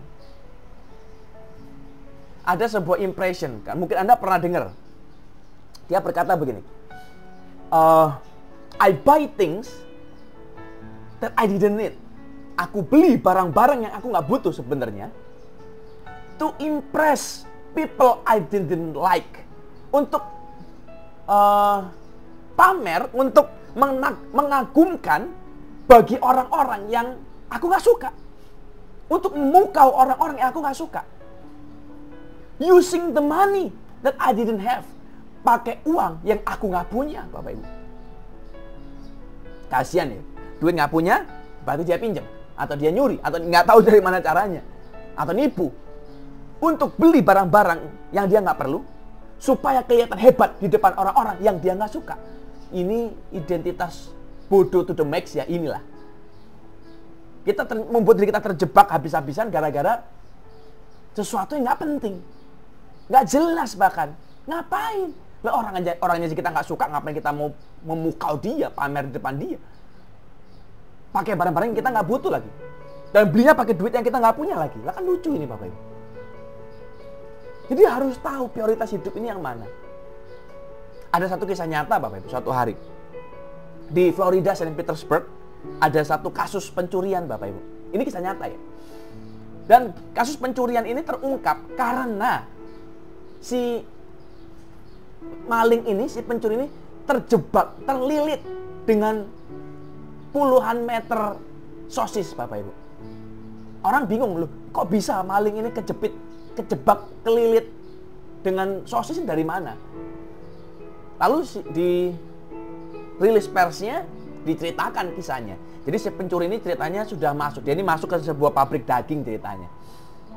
Ada sebuah impression kan, mungkin Anda pernah dengar. Dia berkata begini, I buy things that I didn't need. Aku beli barang-barang yang aku nggak butuh sebenarnya, to impress people I didn't like. Untuk pamer, untuk mengagumkan bagi orang-orang yang aku nggak suka. Untuk memukau orang-orang yang aku nggak suka. Using the money that I didn't have. Pakai uang yang aku nggak punya, Bapak Ibu. Kasian ya, duit nggak punya, berarti dia pinjam, atau dia nyuri, atau nggak tahu dari mana caranya, atau nipu, untuk beli barang-barang yang dia nggak perlu, supaya kelihatan hebat di depan orang-orang yang dia nggak suka. Ini identitas bodoh to the max ya, inilah. Kita membuat diri kita terjebak habis-habisan gara-gara sesuatu yang nggak penting, nggak jelas bahkan. Ngapain? Lah orangnya kita nggak suka, ngapain kita mau memukau dia, pamer di depan dia? Pakai barang-barang yang kita nggak butuh lagi, dan belinya pakai duit yang kita nggak punya lagi. Lah kan lucu ini, Bapak Ibu. Jadi harus tahu prioritas hidup ini yang mana. Ada satu kisah nyata, Bapak Ibu. Suatu hari di Florida, St. Petersburg, ada satu kasus pencurian, Bapak Ibu. Ini kisah nyata ya. Dan kasus pencurian ini terungkap karena si maling ini, si pencuri ini terjebak, terlilit dengan puluhan meter sosis, Bapak Ibu. Orang bingung loh, kok bisa maling ini kejebak, kelilit dengan sosis dari mana? Lalu di rilis persnya diceritakan kisahnya. Jadi si pencuri ini ceritanya sudah masuk. Dia ini masuk ke sebuah pabrik daging ceritanya.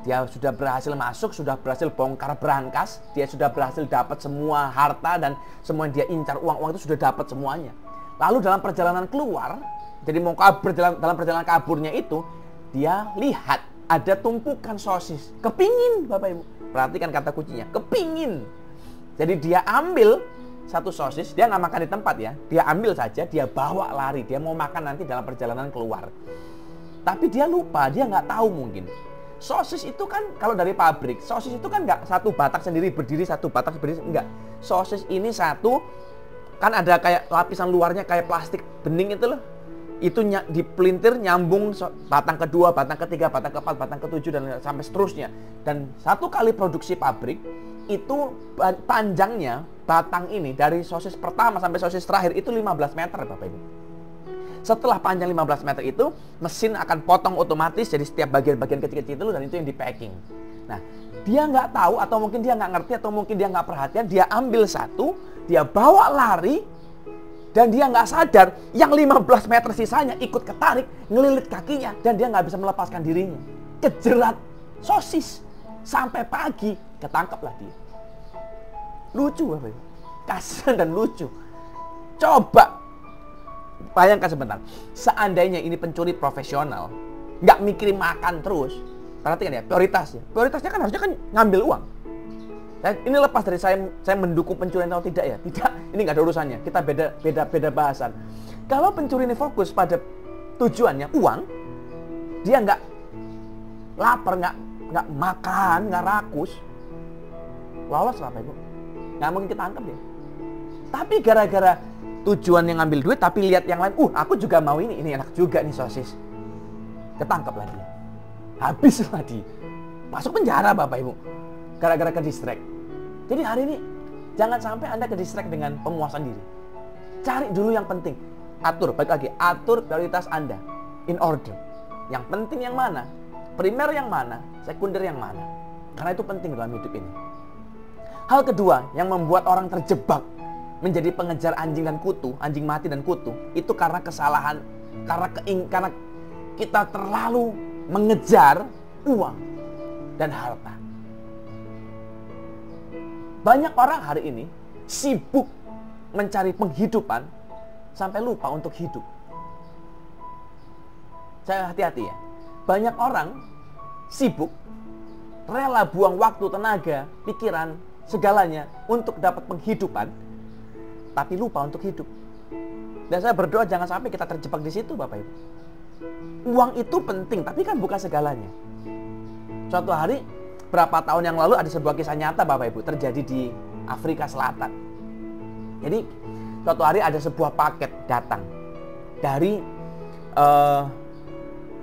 Dia sudah berhasil masuk, sudah berhasil bongkar berangkas, dia sudah berhasil dapat semua harta dan semua yang dia incar, uang itu sudah dapat semuanya. Lalu dalam perjalanan keluar, jadi mau kabur, dalam perjalanan kaburnya itu, dia lihat ada tumpukan sosis. Kepingin, Bapak Ibu. Perhatikan kata kuncinya, kepingin. Jadi dia ambil satu sosis, dia nggak makan di tempat ya. Dia ambil saja, dia bawa lari. Dia mau makan nanti dalam perjalanan keluar. Tapi dia lupa, dia nggak tahu mungkin. Sosis itu kan kalau dari pabrik, sosis itu kan nggak satu batang sendiri berdiri, satu batang berdiri, enggak. Sosis ini satu, kan ada kayak lapisan luarnya kayak plastik bening itu loh. Itu dipelintir, nyambung batang kedua, batang ketiga, batang keempat, batang ketujuh, dan sampai seterusnya. Dan satu kali produksi pabrik, itu panjangnya batang ini dari sosis pertama sampai sosis terakhir itu 15 meter, Bapak Ibu. Setelah panjang 15 meter itu, mesin akan potong otomatis, jadi setiap bagian-bagian kecil-kecil itu, dan itu yang di packing. Nah, dia nggak tahu, atau mungkin dia nggak ngerti, atau mungkin dia nggak perhatian, dia ambil satu, dia bawa lari, dan dia nggak sadar, yang 15 meter sisanya ikut ketarik, ngelilit kakinya, dan dia nggak bisa melepaskan dirinya. Kejerat sosis, sampai pagi, ketangkaplah dia. Lucu, Bapak Ibu. Kasian dan lucu. Coba bayangkan sebentar, seandainya ini pencuri profesional, nggak mikirin makan terus, perhatikan ya, prioritasnya kan harusnya kan ngambil uang. Dan ini lepas dari saya mendukung pencurian atau tidak ya, tidak, ini nggak ada urusannya, kita beda bahasan. Kalau pencuri ini fokus pada tujuannya uang, dia nggak lapar, nggak makan, nggak rakus, lolos lah, Pak Ibu, nggak mungkin kita tangkap ya. Tapi gara-gara tujuan yang ngambil duit, tapi lihat yang lain, aku juga mau ini enak juga nih sosis. Ketangkep lagi. Habis lagi. Masuk penjara, Bapak Ibu. Gara-gara ke distract. Jadi hari ini, jangan sampai Anda ke distract dengan pemuasan diri. Cari dulu yang penting. Atur, balik lagi, atur prioritas Anda. In order. Yang penting yang mana? Primer yang mana? Sekunder yang mana? Karena itu penting dalam hidup ini. Hal kedua yang membuat orang terjebak menjadi pengejar anjing dan kutu, anjing mati dan kutu, itu karena kesalahan, karena kita terlalu mengejar uang dan harta. Banyak orang hari ini sibuk mencari penghidupan sampai lupa untuk hidup. Saya hati-hati ya. Banyak orang sibuk, rela buang waktu, tenaga, pikiran, segalanya untuk dapat penghidupan, tapi lupa untuk hidup. Dan saya berdoa jangan sampai kita terjebak di situ, Bapak Ibu. Uang itu penting, tapi kan bukan segalanya. Suatu hari, berapa tahun yang lalu ada sebuah kisah nyata, Bapak Ibu, terjadi di Afrika Selatan. Jadi, suatu hari ada sebuah paket datang dari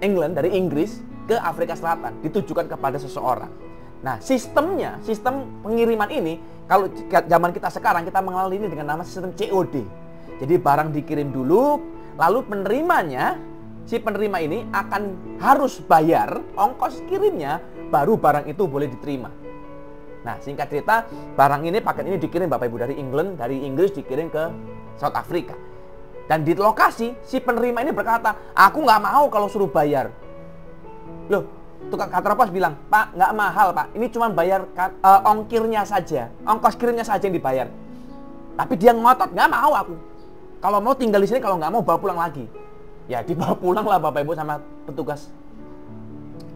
England, dari Inggris ke Afrika Selatan, ditujukan kepada seseorang. Nah, sistem pengiriman ini, kalau zaman kita sekarang, kita mengenal ini dengan nama sistem COD. Jadi barang dikirim dulu, lalu penerimanya, si penerima ini akan harus bayar ongkos kirimnya, baru barang itu boleh diterima. Nah, singkat cerita, paket ini dikirim Bapak Ibu dari England, dari Inggris dikirim ke South Africa. Dan di lokasi, si penerima ini berkata, aku nggak mau kalau suruh bayar. Loh, tukang kantor pos bilang, Pak, nggak mahal Pak, ini cuma bayar ongkirnya saja, ongkos kirimnya saja yang dibayar. Tapi dia ngotot, nggak mau aku. Kalau mau tinggal di sini, kalau nggak mau bawa pulang lagi. Ya dibawa pulang lah Bapak Ibu sama petugas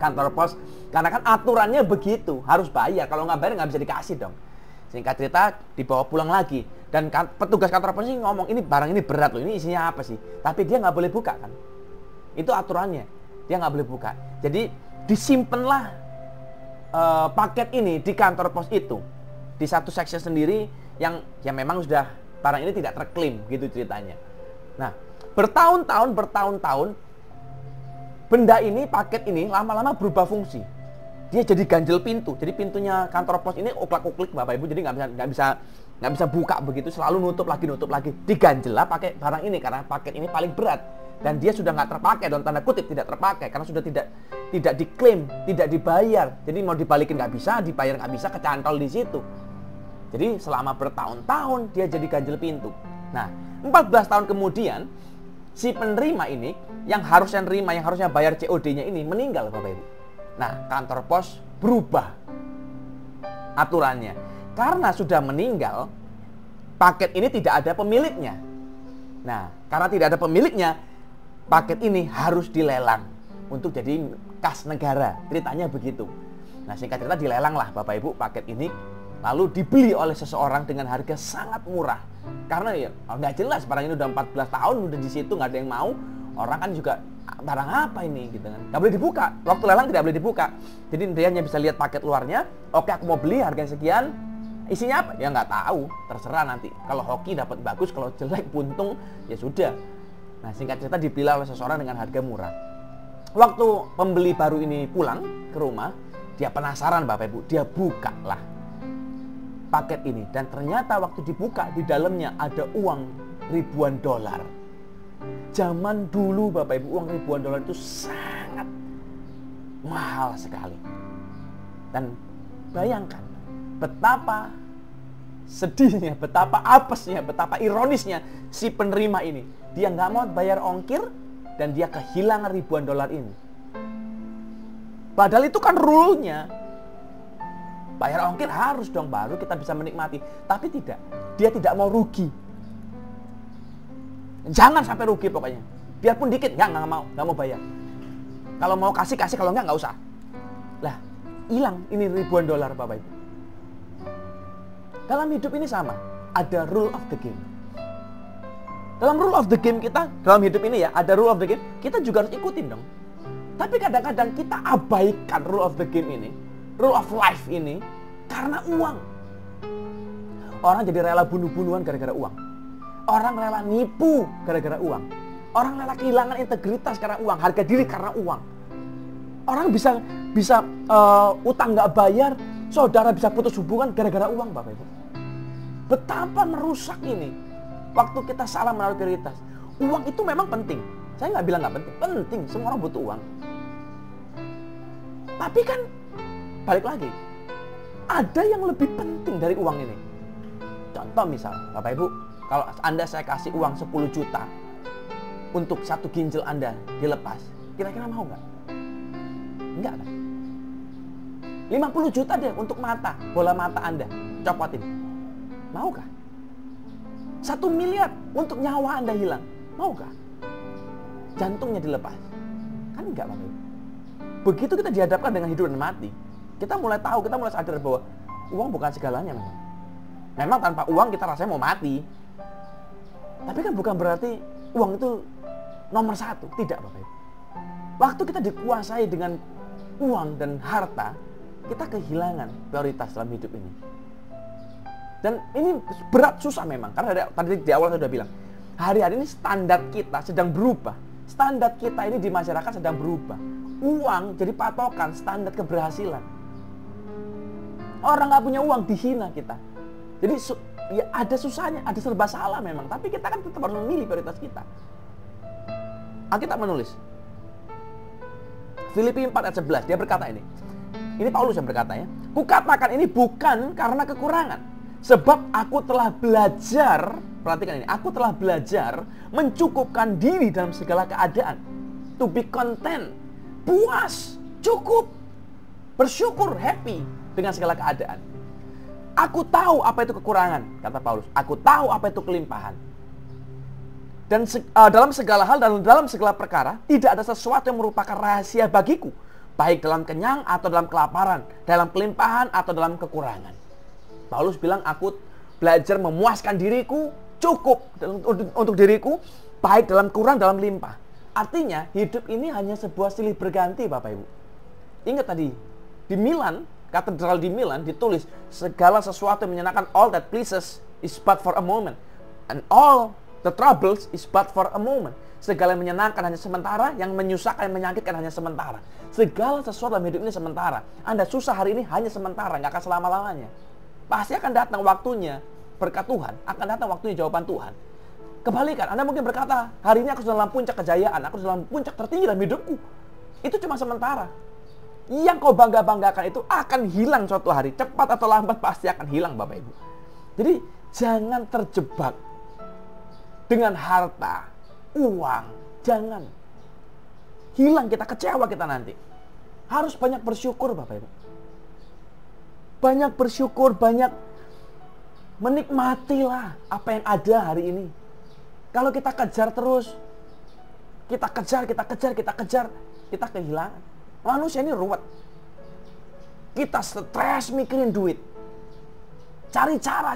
kantor pos. Karena kan aturannya begitu, harus bayar. Kalau nggak bayar nggak bisa dikasih dong. Singkat cerita, dibawa pulang lagi. Dan petugas kantor pos ini ngomong, ini barang ini berat loh, ini isinya apa sih? Tapi dia nggak boleh buka kan. Itu aturannya. Dia nggak boleh buka. Jadi disimpanlah paket ini di kantor pos itu, di satu section sendiri yang memang sudah barang ini tidak terklaim gitu ceritanya. Nah, bertahun-tahun benda ini, paket ini lama-lama berubah fungsi. Dia jadi ganjel pintu. Jadi pintunya kantor pos ini uklak-uklik Bapak Ibu, jadi nggak bisa buka begitu, selalu nutup lagi. Diganjel lah pakai barang ini karena paket ini paling berat. Dan dia sudah nggak terpakai, dalam tanda kutip tidak terpakai, karena sudah tidak diklaim, tidak dibayar. Jadi mau dibalikin nggak bisa, dibayar nggak bisa, kecantol di situ. Jadi selama bertahun-tahun dia jadi ganjel pintu. Nah, 14 tahun kemudian si penerima ini yang harusnya bayar COD-nya ini meninggal Bapak Ibu. Nah, kantor pos berubah aturannya. Karena sudah meninggal, paket ini tidak ada pemiliknya. Nah, karena tidak ada pemiliknya, paket ini harus dilelang untuk jadi kas negara. Ceritanya begitu. Nah, singkat cerita dilelang lah Bapak Ibu paket ini, lalu dibeli oleh seseorang dengan harga sangat murah. Karena ya nggak jelas, barang ini udah 14 tahun udah di situ, nggak ada yang mau. Orang kan juga barang apa ini gitu kan. Nggak boleh dibuka. Waktu lelang tidak boleh dibuka. Jadi dia hanya bisa lihat paket luarnya. Oke, aku mau beli harga sekian. Isinya apa? Ya nggak tahu. Terserah nanti. Kalau hoki dapat bagus, kalau jelek buntung ya sudah. Nah, singkat cerita dibeli oleh seseorang dengan harga murah. Waktu pembeli baru ini pulang ke rumah, dia penasaran Bapak Ibu, dia buka lah paket ini. Dan ternyata waktu dibuka, di dalamnya ada uang ribuan dolar. Zaman dulu Bapak Ibu, uang ribuan dolar itu sangat mahal sekali. Dan bayangkan betapa sedihnya, betapa apesnya, betapa ironisnya si penerima ini. Dia nggak mau bayar ongkir dan dia kehilangan ribuan dolar ini. Padahal itu kan rule-nya. Bayar ongkir harus dong, baru kita bisa menikmati. Tapi tidak, dia tidak mau rugi. Jangan sampai rugi pokoknya. Biarpun dikit, nggak mau bayar. Kalau mau kasih, kalau nggak usah. Lah, hilang ini ribuan dolar Bapak Ibu. Dalam hidup ini sama, ada rule of the game. Dalam rule of the game kita, dalam hidup ini ya, ada rule of the game, kita juga harus ikutin dong. Tapi kadang-kadang kita abaikan rule of the game ini, rule of life ini, karena uang. Orang jadi rela bunuh-bunuhan gara-gara uang. Orang rela nipu gara-gara uang. Orang rela kehilangan integritas karena uang, harga diri karena uang. Orang bisa utang nggak bayar, saudara bisa putus hubungan gara-gara uang Bapak Ibu. Betapa merusak ini. Waktu kita salah menaruh prioritas. Uang itu memang penting. Saya nggak bilang nggak penting. Penting, semua orang butuh uang. Tapi kan, balik lagi. Ada yang lebih penting dari uang ini. Contoh misal, Bapak Ibu, kalau Anda saya kasih uang 10 juta untuk satu ginjal Anda dilepas, kira-kira mau nggak? Enggak kan? 50 juta deh untuk mata, bola mata Anda, copotin. Maukah? 1 miliar untuk nyawa Anda hilang. Maukah? Jantungnya dilepas. Kan enggak Bapak Ibu. Begitu kita dihadapkan dengan hidup dan mati, kita mulai tahu, kita mulai sadar bahwa uang bukan segalanya memang. Memang tanpa uang kita rasanya mau mati. Tapi kan bukan berarti uang itu nomor satu. Tidak Bapak Ibu. Waktu kita dikuasai dengan uang dan harta, kita kehilangan prioritas dalam hidup ini. Dan ini berat, susah memang. Karena tadi di awal saya sudah bilang, hari-hari ini standar kita sedang berubah. Standar kita ini di masyarakat sedang berubah. Uang jadi patokan standar keberhasilan. Orang nggak punya uang dihina kita. Jadi ya ada susahnya, ada serba salah memang. Tapi kita kan tetap harus memilih prioritas kita. Alkitab menulis. Filipi 4 ayat 11, dia berkata ini. Ini Paulus yang berkata ya. Kukatakan ini bukan karena kekurangan. Sebab aku telah belajar, perhatikan ini, aku telah belajar mencukupkan diri dalam segala keadaan. To be content, puas, cukup, bersyukur, happy dengan segala keadaan. Aku tahu apa itu kekurangan, kata Paulus. Aku tahu apa itu kelimpahan. Dan dalam segala hal dan dalam segala perkara, tidak ada sesuatu yang merupakan rahasia bagiku. Baik dalam kenyang atau dalam kelaparan, dalam kelimpahan atau dalam kekurangan. Paulus bilang, aku belajar memuaskan diriku, cukup untuk diriku, baik dalam kurang, dalam limpah. Artinya, hidup ini hanya sebuah silih berganti, Bapak Ibu. Ingat tadi, di Milan, katedral di Milan ditulis, segala sesuatu yang menyenangkan, all that pleases is but for a moment. And all the troubles is but for a moment. Segala yang menyenangkan hanya sementara, yang menyusahkan, yang menyakitkan hanya sementara. Segala sesuatu dalam hidup ini sementara. Anda susah hari ini hanya sementara, nggak akan selama-lamanya. Pasti akan datang waktunya berkat Tuhan, akan datang waktunya jawaban Tuhan. Kebalikan, Anda mungkin berkata, hari ini aku sudah dalam puncak kejayaan, aku sudah dalam puncak tertinggi dalam hidupku. Itu cuma sementara. Yang kau bangga-banggakan itu akan hilang suatu hari. Cepat atau lambat pasti akan hilang, Bapak Ibu. Jadi, jangan terjebak dengan harta, uang. Jangan. Hilang kita, kecewa kita nanti. Harus banyak bersyukur, Bapak Ibu. Banyak bersyukur, banyak menikmatilah apa yang ada hari ini. Kalau kita kejar terus, kita kejar, kita kehilangan. Manusia ini ruwet. Kita stres mikirin duit. Cari cara,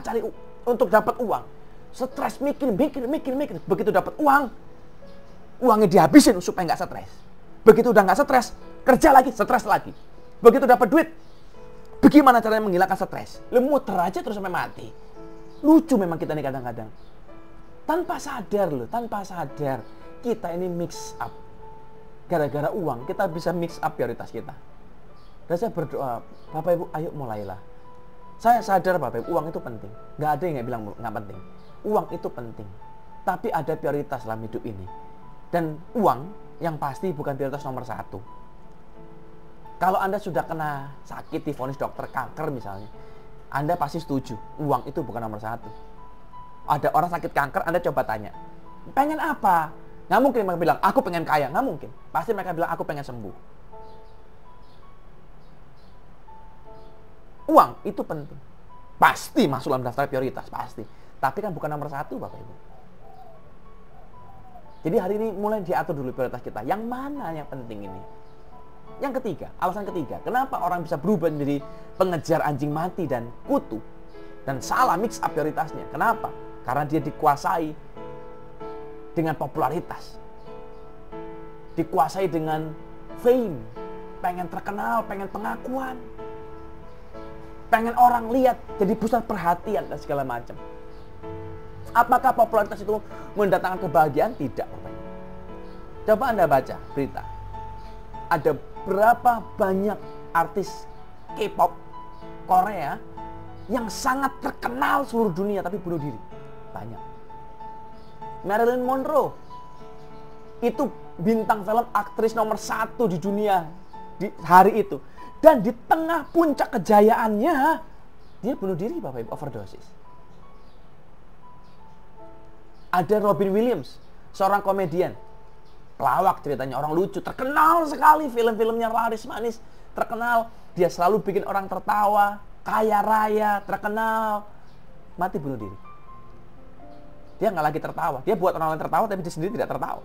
untuk dapat uang. Stres mikir. Begitu dapat uang, uangnya dihabisin supaya nggak stres. Begitu udah nggak stres, kerja lagi, stres lagi. Begitu dapat duit, bagaimana caranya menghilangkan stres? Muter aja terus sampai mati. Lucu memang kita nih kadang-kadang. Tanpa sadar kita ini mix up. Gara-gara uang kita bisa mix up prioritas kita. Dan saya berdoa, Bapak Ibu ayo mulailah. Saya sadar Bapak Ibu, uang itu penting. Nggak ada yang bilang nggak penting. Uang itu penting. Tapi ada prioritas dalam hidup ini. Dan uang yang pasti bukan prioritas nomor 1. Kalau Anda sudah kena sakit, divonis dokter kanker misalnya, Anda pasti setuju, uang itu bukan nomor 1. Ada orang sakit kanker, Anda coba tanya, pengen apa? Nggak mungkin mereka bilang, aku pengen kaya. Nggak mungkin. Pasti mereka bilang, aku pengen sembuh. Uang itu penting. Pasti masuk dalam daftar prioritas, pasti. Tapi kan bukan nomor 1, Bapak Ibu. Jadi hari ini mulai diatur dulu prioritas kita. Yang mana yang penting ini? Yang ketiga, alasan ketiga, kenapa orang bisa berubah menjadi pengejar anjing mati dan kutu dan salah mix up prioritasnya? Kenapa? Karena dia dikuasai dengan popularitas, dikuasai dengan fame, pengen terkenal, pengen pengakuan, pengen orang lihat, jadi pusat perhatian dan segala macam. Apakah popularitas itu mendatangkan kebahagiaan? Tidak. Coba Anda baca berita. Ada berapa banyak artis K-pop Korea yang sangat terkenal seluruh dunia tapi bunuh diri? Banyak. Marilyn Monroe itu bintang film aktris nomor 1 di dunia di hari itu. Dan di tengah puncak kejayaannya dia bunuh diri, Bapak Ibu, overdosis. Ada Robin Williams, seorang komedian. Pelawak ceritanya, orang lucu, terkenal sekali, film-filmnya laris manis, terkenal. Dia selalu bikin orang tertawa, kaya raya, terkenal. Mati bunuh diri. Dia nggak lagi tertawa. Dia buat orang lain tertawa, tapi dia sendiri tidak tertawa.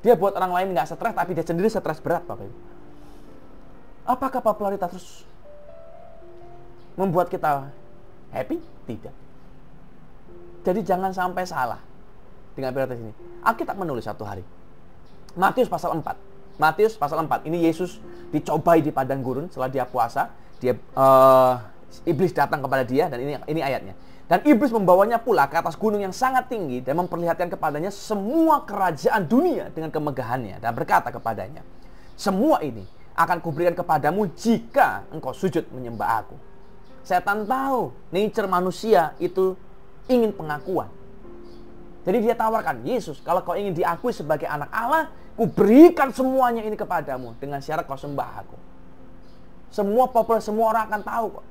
Dia buat orang lain nggak stres, tapi dia sendiri stres berat, Bapak Ibu. Apakah popularitas terus membuat kita happy? Tidak. Jadi jangan sampai salah dengan prioritas ini. Alkitab menulis satu hari. Matius pasal 4. Matius pasal 4. Ini Yesus dicobai di padang gurun setelah dia puasa. Dia Iblis datang kepada dia, dan ini ayatnya. Dan iblis membawanya pula ke atas gunung yang sangat tinggi dan memperlihatkan kepadanya semua kerajaan dunia dengan kemegahannya, dan berkata kepadanya, semua ini akan kuberikan kepadamu jika engkau sujud menyembah aku. Setan tahu nature manusia itu ingin pengakuan. Jadi dia tawarkan, Yesus, kalau kau ingin diakui sebagai anak Allah, kuberikan semuanya ini kepadamu dengan syarat kau sembah aku. Semua populer, semua orang akan tahu kok.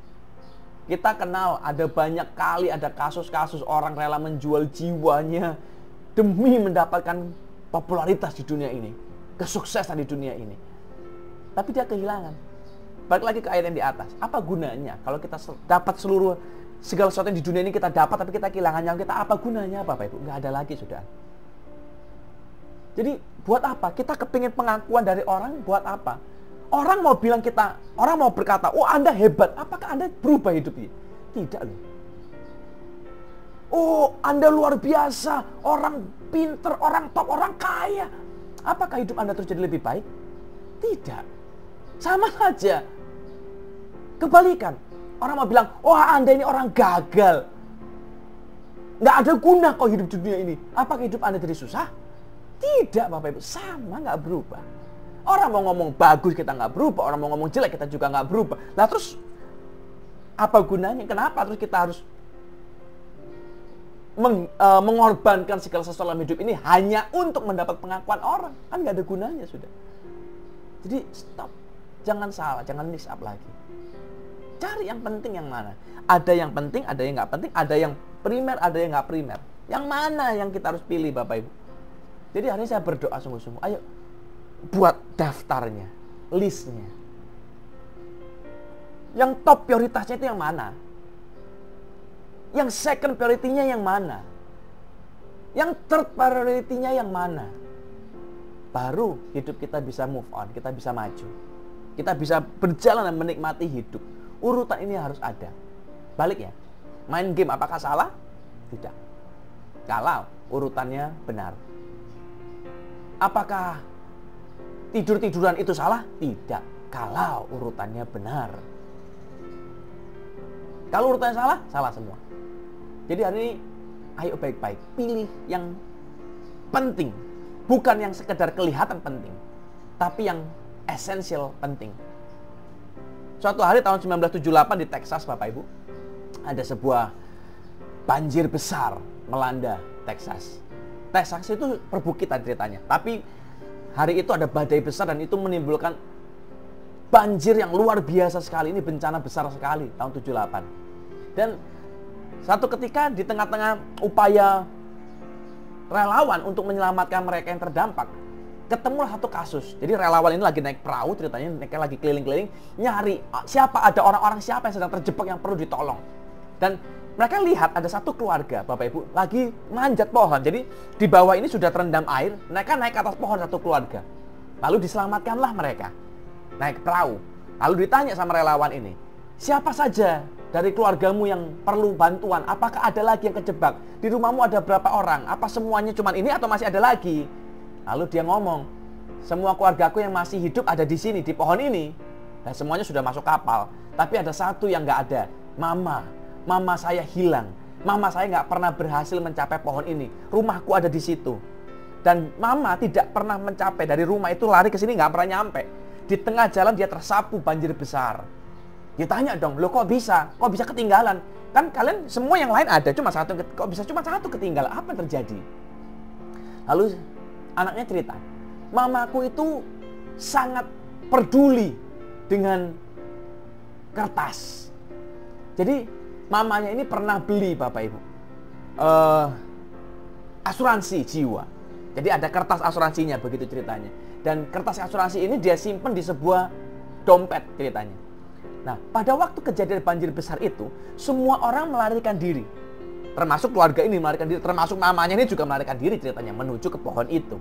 Kita kenal, ada banyak kali ada kasus-kasus orang rela menjual jiwanya demi mendapatkan popularitas di dunia ini, kesuksesan di dunia ini. Tapi dia kehilangan. Balik lagi ke ayat yang di atas. Apa gunanya kalau kita dapat segala sesuatu yang di dunia ini kita dapat, tapi kita kehilangan nyawa kita? Apa gunanya, Bapak Ibu? Nggak ada lagi, sudah. Jadi buat apa? Kita kepingin pengakuan dari orang, buat apa? Orang mau bilang orang mau berkata, oh Anda hebat. Apakah Anda berubah hidupnya? Tidak loh. Oh Anda luar biasa, orang pinter, orang top, orang kaya. Apakah hidup Anda terus jadi lebih baik? Tidak. Sama saja. Kebalikan. Orang mau bilang, oh Anda ini orang gagal. Nggak ada guna kau hidup di dunia ini. Apakah hidup Anda jadi susah? Tidak, Bapak Ibu. Sama, nggak berubah. Orang mau ngomong bagus, kita nggak berubah. Orang mau ngomong jelek, kita juga nggak berubah. Nah terus, apa gunanya? Kenapa terus kita harus mengorbankan segala sesuatu dalam hidup ini hanya untuk mendapat pengakuan orang? Kan nggak ada gunanya sudah. Jadi stop. Jangan salah, jangan mix up lagi. Cari yang penting yang mana. Ada yang penting, ada yang nggak penting. Ada yang primer, ada yang nggak primer. Yang mana yang kita harus pilih, Bapak Ibu? Jadi hari ini saya berdoa sungguh-sungguh. Ayo buat daftarnya, listnya. Yang top prioritasnya itu yang mana? Yang second priority-nya yang mana? Yang third priority-nya yang mana? Baru hidup kita bisa move on, kita bisa maju. Kita bisa berjalan dan menikmati hidup. Urutan ini harus ada. Balik ya. Main game apakah salah? Tidak. Kalau urutannya benar. Apakah tidur-tiduran itu salah? Tidak. Kalau urutannya benar. Kalau urutannya salah, salah semua. Jadi hari ini, ayo baik-baik. Pilih yang penting. Bukan yang sekedar kelihatan penting. Tapi yang esensial penting. Suatu hari tahun 1978 di Texas, Bapak Ibu, ada sebuah banjir besar melanda Texas. Texas itu perbukitan ceritanya. Tapi hari itu ada badai besar dan itu menimbulkan banjir yang luar biasa sekali. Ini bencana besar sekali tahun 78. Dan satu ketika di tengah-tengah upaya relawan untuk menyelamatkan mereka yang terdampak, ketemulah satu kasus. Jadi relawan ini lagi naik perahu, ceritanya lagi keliling-keliling nyari siapa, ada orang-orang siapa yang sedang terjebak yang perlu ditolong. Dan mereka lihat ada satu keluarga, Bapak Ibu, lagi manjat pohon. Jadi di bawah ini sudah terendam air, mereka naik ke atas pohon satu keluarga. Lalu diselamatkanlah mereka. Naik perahu. Lalu ditanya sama relawan ini, siapa saja dari keluargamu yang perlu bantuan? Apakah ada lagi yang kejebak? Di rumahmu ada berapa orang? Apa semuanya cuma ini atau masih ada lagi? Lalu dia ngomong, semua keluargaku yang masih hidup ada di sini, di pohon ini. Dan semuanya sudah masuk kapal. Tapi ada satu yang nggak ada, Mama. Mama saya hilang. Mama saya nggak pernah berhasil mencapai pohon ini. Rumahku ada di situ. Dan Mama tidak pernah mencapai dari rumah itu, lari ke sini nggak pernah nyampe. Di tengah jalan dia tersapu banjir besar. Ditanya dong, loh kok bisa? Kok bisa ketinggalan? Kan kalian semua yang lain ada, cuma satu. Kok bisa cuma satu ketinggalan? Apa yang terjadi? Lalu anaknya cerita, mamaku itu sangat peduli dengan kertas. Jadi mamanya ini pernah beli, Bapak Ibu, asuransi jiwa. Jadi ada kertas asuransinya, begitu ceritanya. Dan kertas asuransi ini dia simpen di sebuah dompet ceritanya. Nah, pada waktu kejadian banjir besar itu, semua orang melarikan diri. Termasuk keluarga ini melarikan diri, termasuk mamanya ini juga melarikan diri ceritanya, menuju ke pohon itu.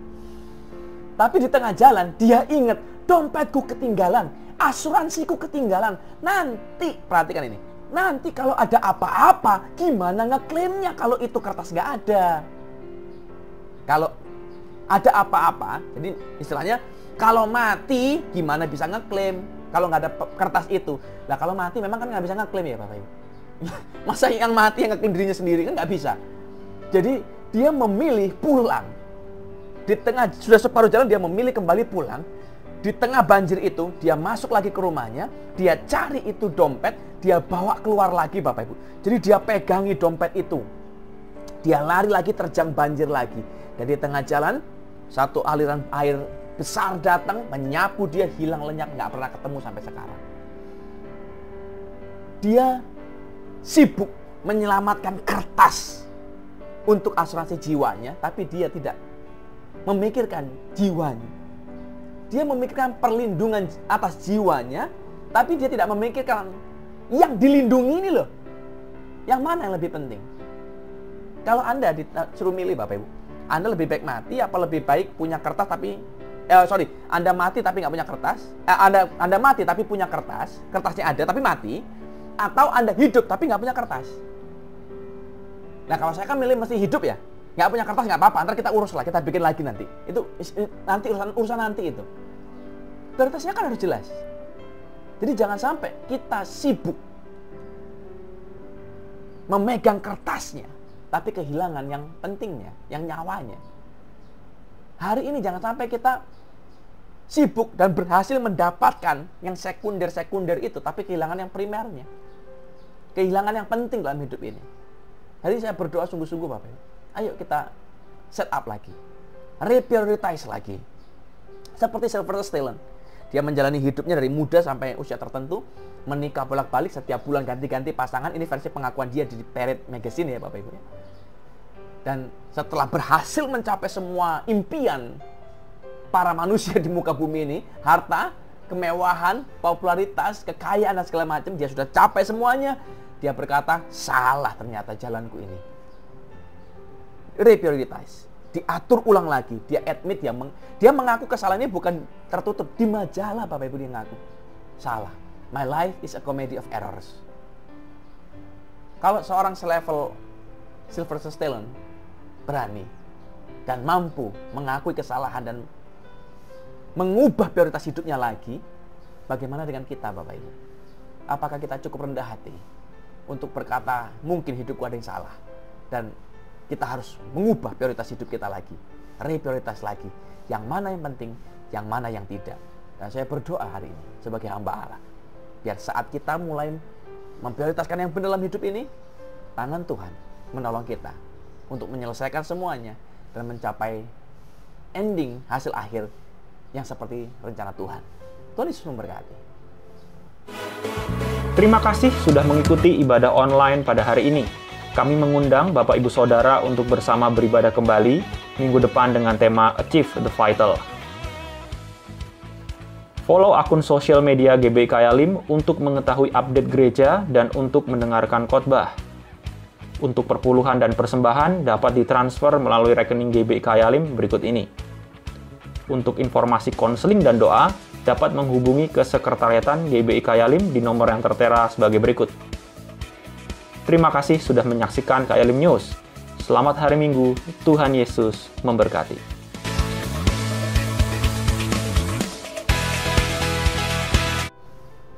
Tapi di tengah jalan, dia ingat, dompetku ketinggalan, asuransiku ketinggalan. Nanti, perhatikan ini, nanti kalau ada apa-apa, gimana ngeklaimnya kalau itu kertas nggak ada? Kalau ada apa-apa, jadi istilahnya, kalau mati, gimana bisa ngeklaim? Kalau nggak ada kertas itu. Nah kalau mati memang kan nggak bisa ngeklaim ya Bapak Ibu. Masa yang mati yang ngeklaim dirinya sendiri kan nggak bisa. Jadi dia memilih pulang. Di tengah, sudah separuh jalan dia memilih kembali pulang. Di tengah banjir itu, dia masuk lagi ke rumahnya. Dia cari itu dompet, dia bawa keluar lagi Bapak Ibu. Jadi dia pegangi dompet itu. Dia lari lagi, terjang banjir lagi. Dan di tengah jalan, satu aliran air besar datang, menyapu dia, hilang lenyap, nggak pernah ketemu sampai sekarang. Dia sibuk menyelamatkan kertas untuk asuransi jiwanya, tapi dia tidak memikirkan jiwanya. Dia memikirkan perlindungan atas jiwanya, tapi dia tidak memikirkan yang dilindungi ini loh. Yang mana yang lebih penting? Kalau Anda disuruh milih Bapak Ibu, Anda lebih baik mati apa lebih baik punya kertas tapi Anda mati tapi nggak punya kertas, Anda mati tapi punya kertas, kertasnya ada tapi mati, atau Anda hidup tapi nggak punya kertas? Nah kalau saya kan milih mesti hidup ya, nggak punya kertas nggak apa-apa, ntar kita urus lah, kita bikin lagi nanti. Itu nanti urusan nanti itu. Prioritasnya kan harus jelas. Jadi jangan sampai kita sibuk memegang kertasnya, tapi kehilangan yang pentingnya, yang nyawanya. Hari ini jangan sampai kita sibuk dan berhasil mendapatkan yang sekunder-sekunder itu, tapi kehilangan yang primernya. Kehilangan yang penting dalam hidup ini. Hari ini saya berdoa sungguh-sungguh Bapak Ibu. Ayo kita set up lagi. Reprioritize lagi. Seperti Sylvester Stallone. Dia menjalani hidupnya dari muda sampai usia tertentu. Menikah bolak-balik, setiap bulan ganti-ganti pasangan. Ini versi pengakuan dia di Parade Magazine ya Bapak Ibu. Dan setelah berhasil mencapai semua impian para manusia di muka bumi ini, harta, kemewahan, popularitas, kekayaan dan segala macam, dia sudah capai semuanya. Dia berkata, salah ternyata jalanku ini. Reprioritize, diatur ulang lagi, dia admit, dia mengaku kesalahannya bukan tertutup di majalah Bapak Ibu, dia ngaku salah. My life is a comedy of errors. Kalau seorang selevel Sylvester Stallone berani dan mampu mengakui kesalahan dan mengubah prioritas hidupnya lagi, bagaimana dengan kita Bapak Ibu? Apakah kita cukup rendah hati untuk berkata mungkin hidupku ada yang salah, dan kita harus mengubah prioritas hidup kita lagi, reprioritas lagi, yang mana yang penting, yang mana yang tidak. Dan saya berdoa hari ini sebagai hamba Allah, biar saat kita mulai memprioritaskan yang benar dalam hidup ini, tangan Tuhan menolong kita untuk menyelesaikan semuanya dan mencapai ending hasil akhir yang seperti rencana Tuhan. Tuhan Yesus memberkati. Terima kasih sudah mengikuti ibadah online pada hari ini. Kami mengundang Bapak Ibu Saudara untuk bersama beribadah kembali minggu depan dengan tema Achieve the Vital. Follow akun sosial media GBI Kayalim untuk mengetahui update gereja dan untuk mendengarkan khotbah. Untuk perpuluhan dan persembahan dapat ditransfer melalui rekening GBI Kayalim berikut ini. Untuk informasi konseling dan doa, dapat menghubungi ke Sekretariatan GBI Kayalim di nomor yang tertera sebagai berikut. Terima kasih sudah menyaksikan Kayalim News. Selamat hari Minggu, Tuhan Yesus memberkati.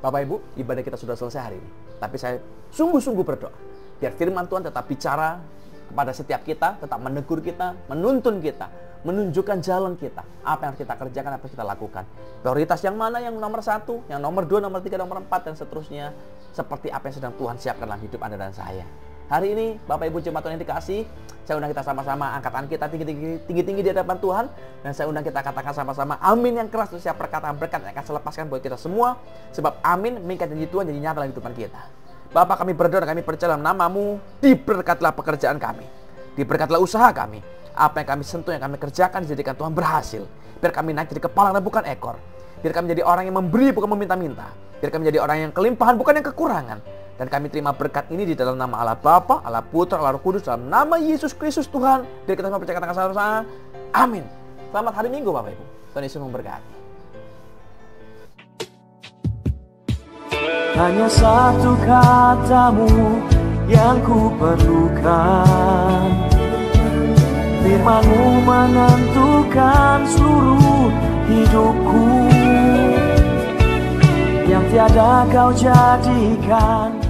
Bapak Ibu, ibadah kita sudah selesai hari ini. Tapi saya sungguh-sungguh berdoa, biar firman Tuhan tetap bicara kepada setiap kita, tetap menegur kita, menuntun kita, menunjukkan jalan kita, apa yang harus kita kerjakan, apa yang kita lakukan. Prioritas yang mana yang nomor 1, yang nomor 2, nomor 3, nomor 4, dan seterusnya. Seperti apa yang sedang Tuhan siapkan dalam hidup Anda dan saya. Hari ini, Bapak Ibu jemaat Tuhan yang dikasih, saya undang kita sama-sama angkat tangan kita tinggi-tinggi di hadapan Tuhan. Dan saya undang kita katakan sama-sama amin yang keras, setiap perkataan berkat yang akan saya lepaskan buat kita semua. Sebab amin, mengikat janji Tuhan jadi nyata dalam kehidupan kita. Bapak, kami berdoa dan kami percaya dalam nama-Mu, diberkatilah pekerjaan kami, diberkatilah usaha kami. Apa yang kami sentuh, yang kami kerjakan, dijadikan Tuhan berhasil. Biar kami naik jadi kepala dan bukan ekor. Biar kami jadi orang yang memberi, bukan meminta-minta. Biar kami jadi orang yang kelimpahan, bukan yang kekurangan. Dan kami terima berkat ini di dalam nama Allah Bapa, Allah Putra, Allah Roh Kudus, dalam nama Yesus Kristus Tuhan. Biar kita semua percaya katakan sama-sama, amin. Selamat hari Minggu Bapak Ibu. Tuhan Yesus memberkati. Hanya satu katamu yang ku perlukan, firman-Mu menentukan seluruh hidupku. sudah kau jadikan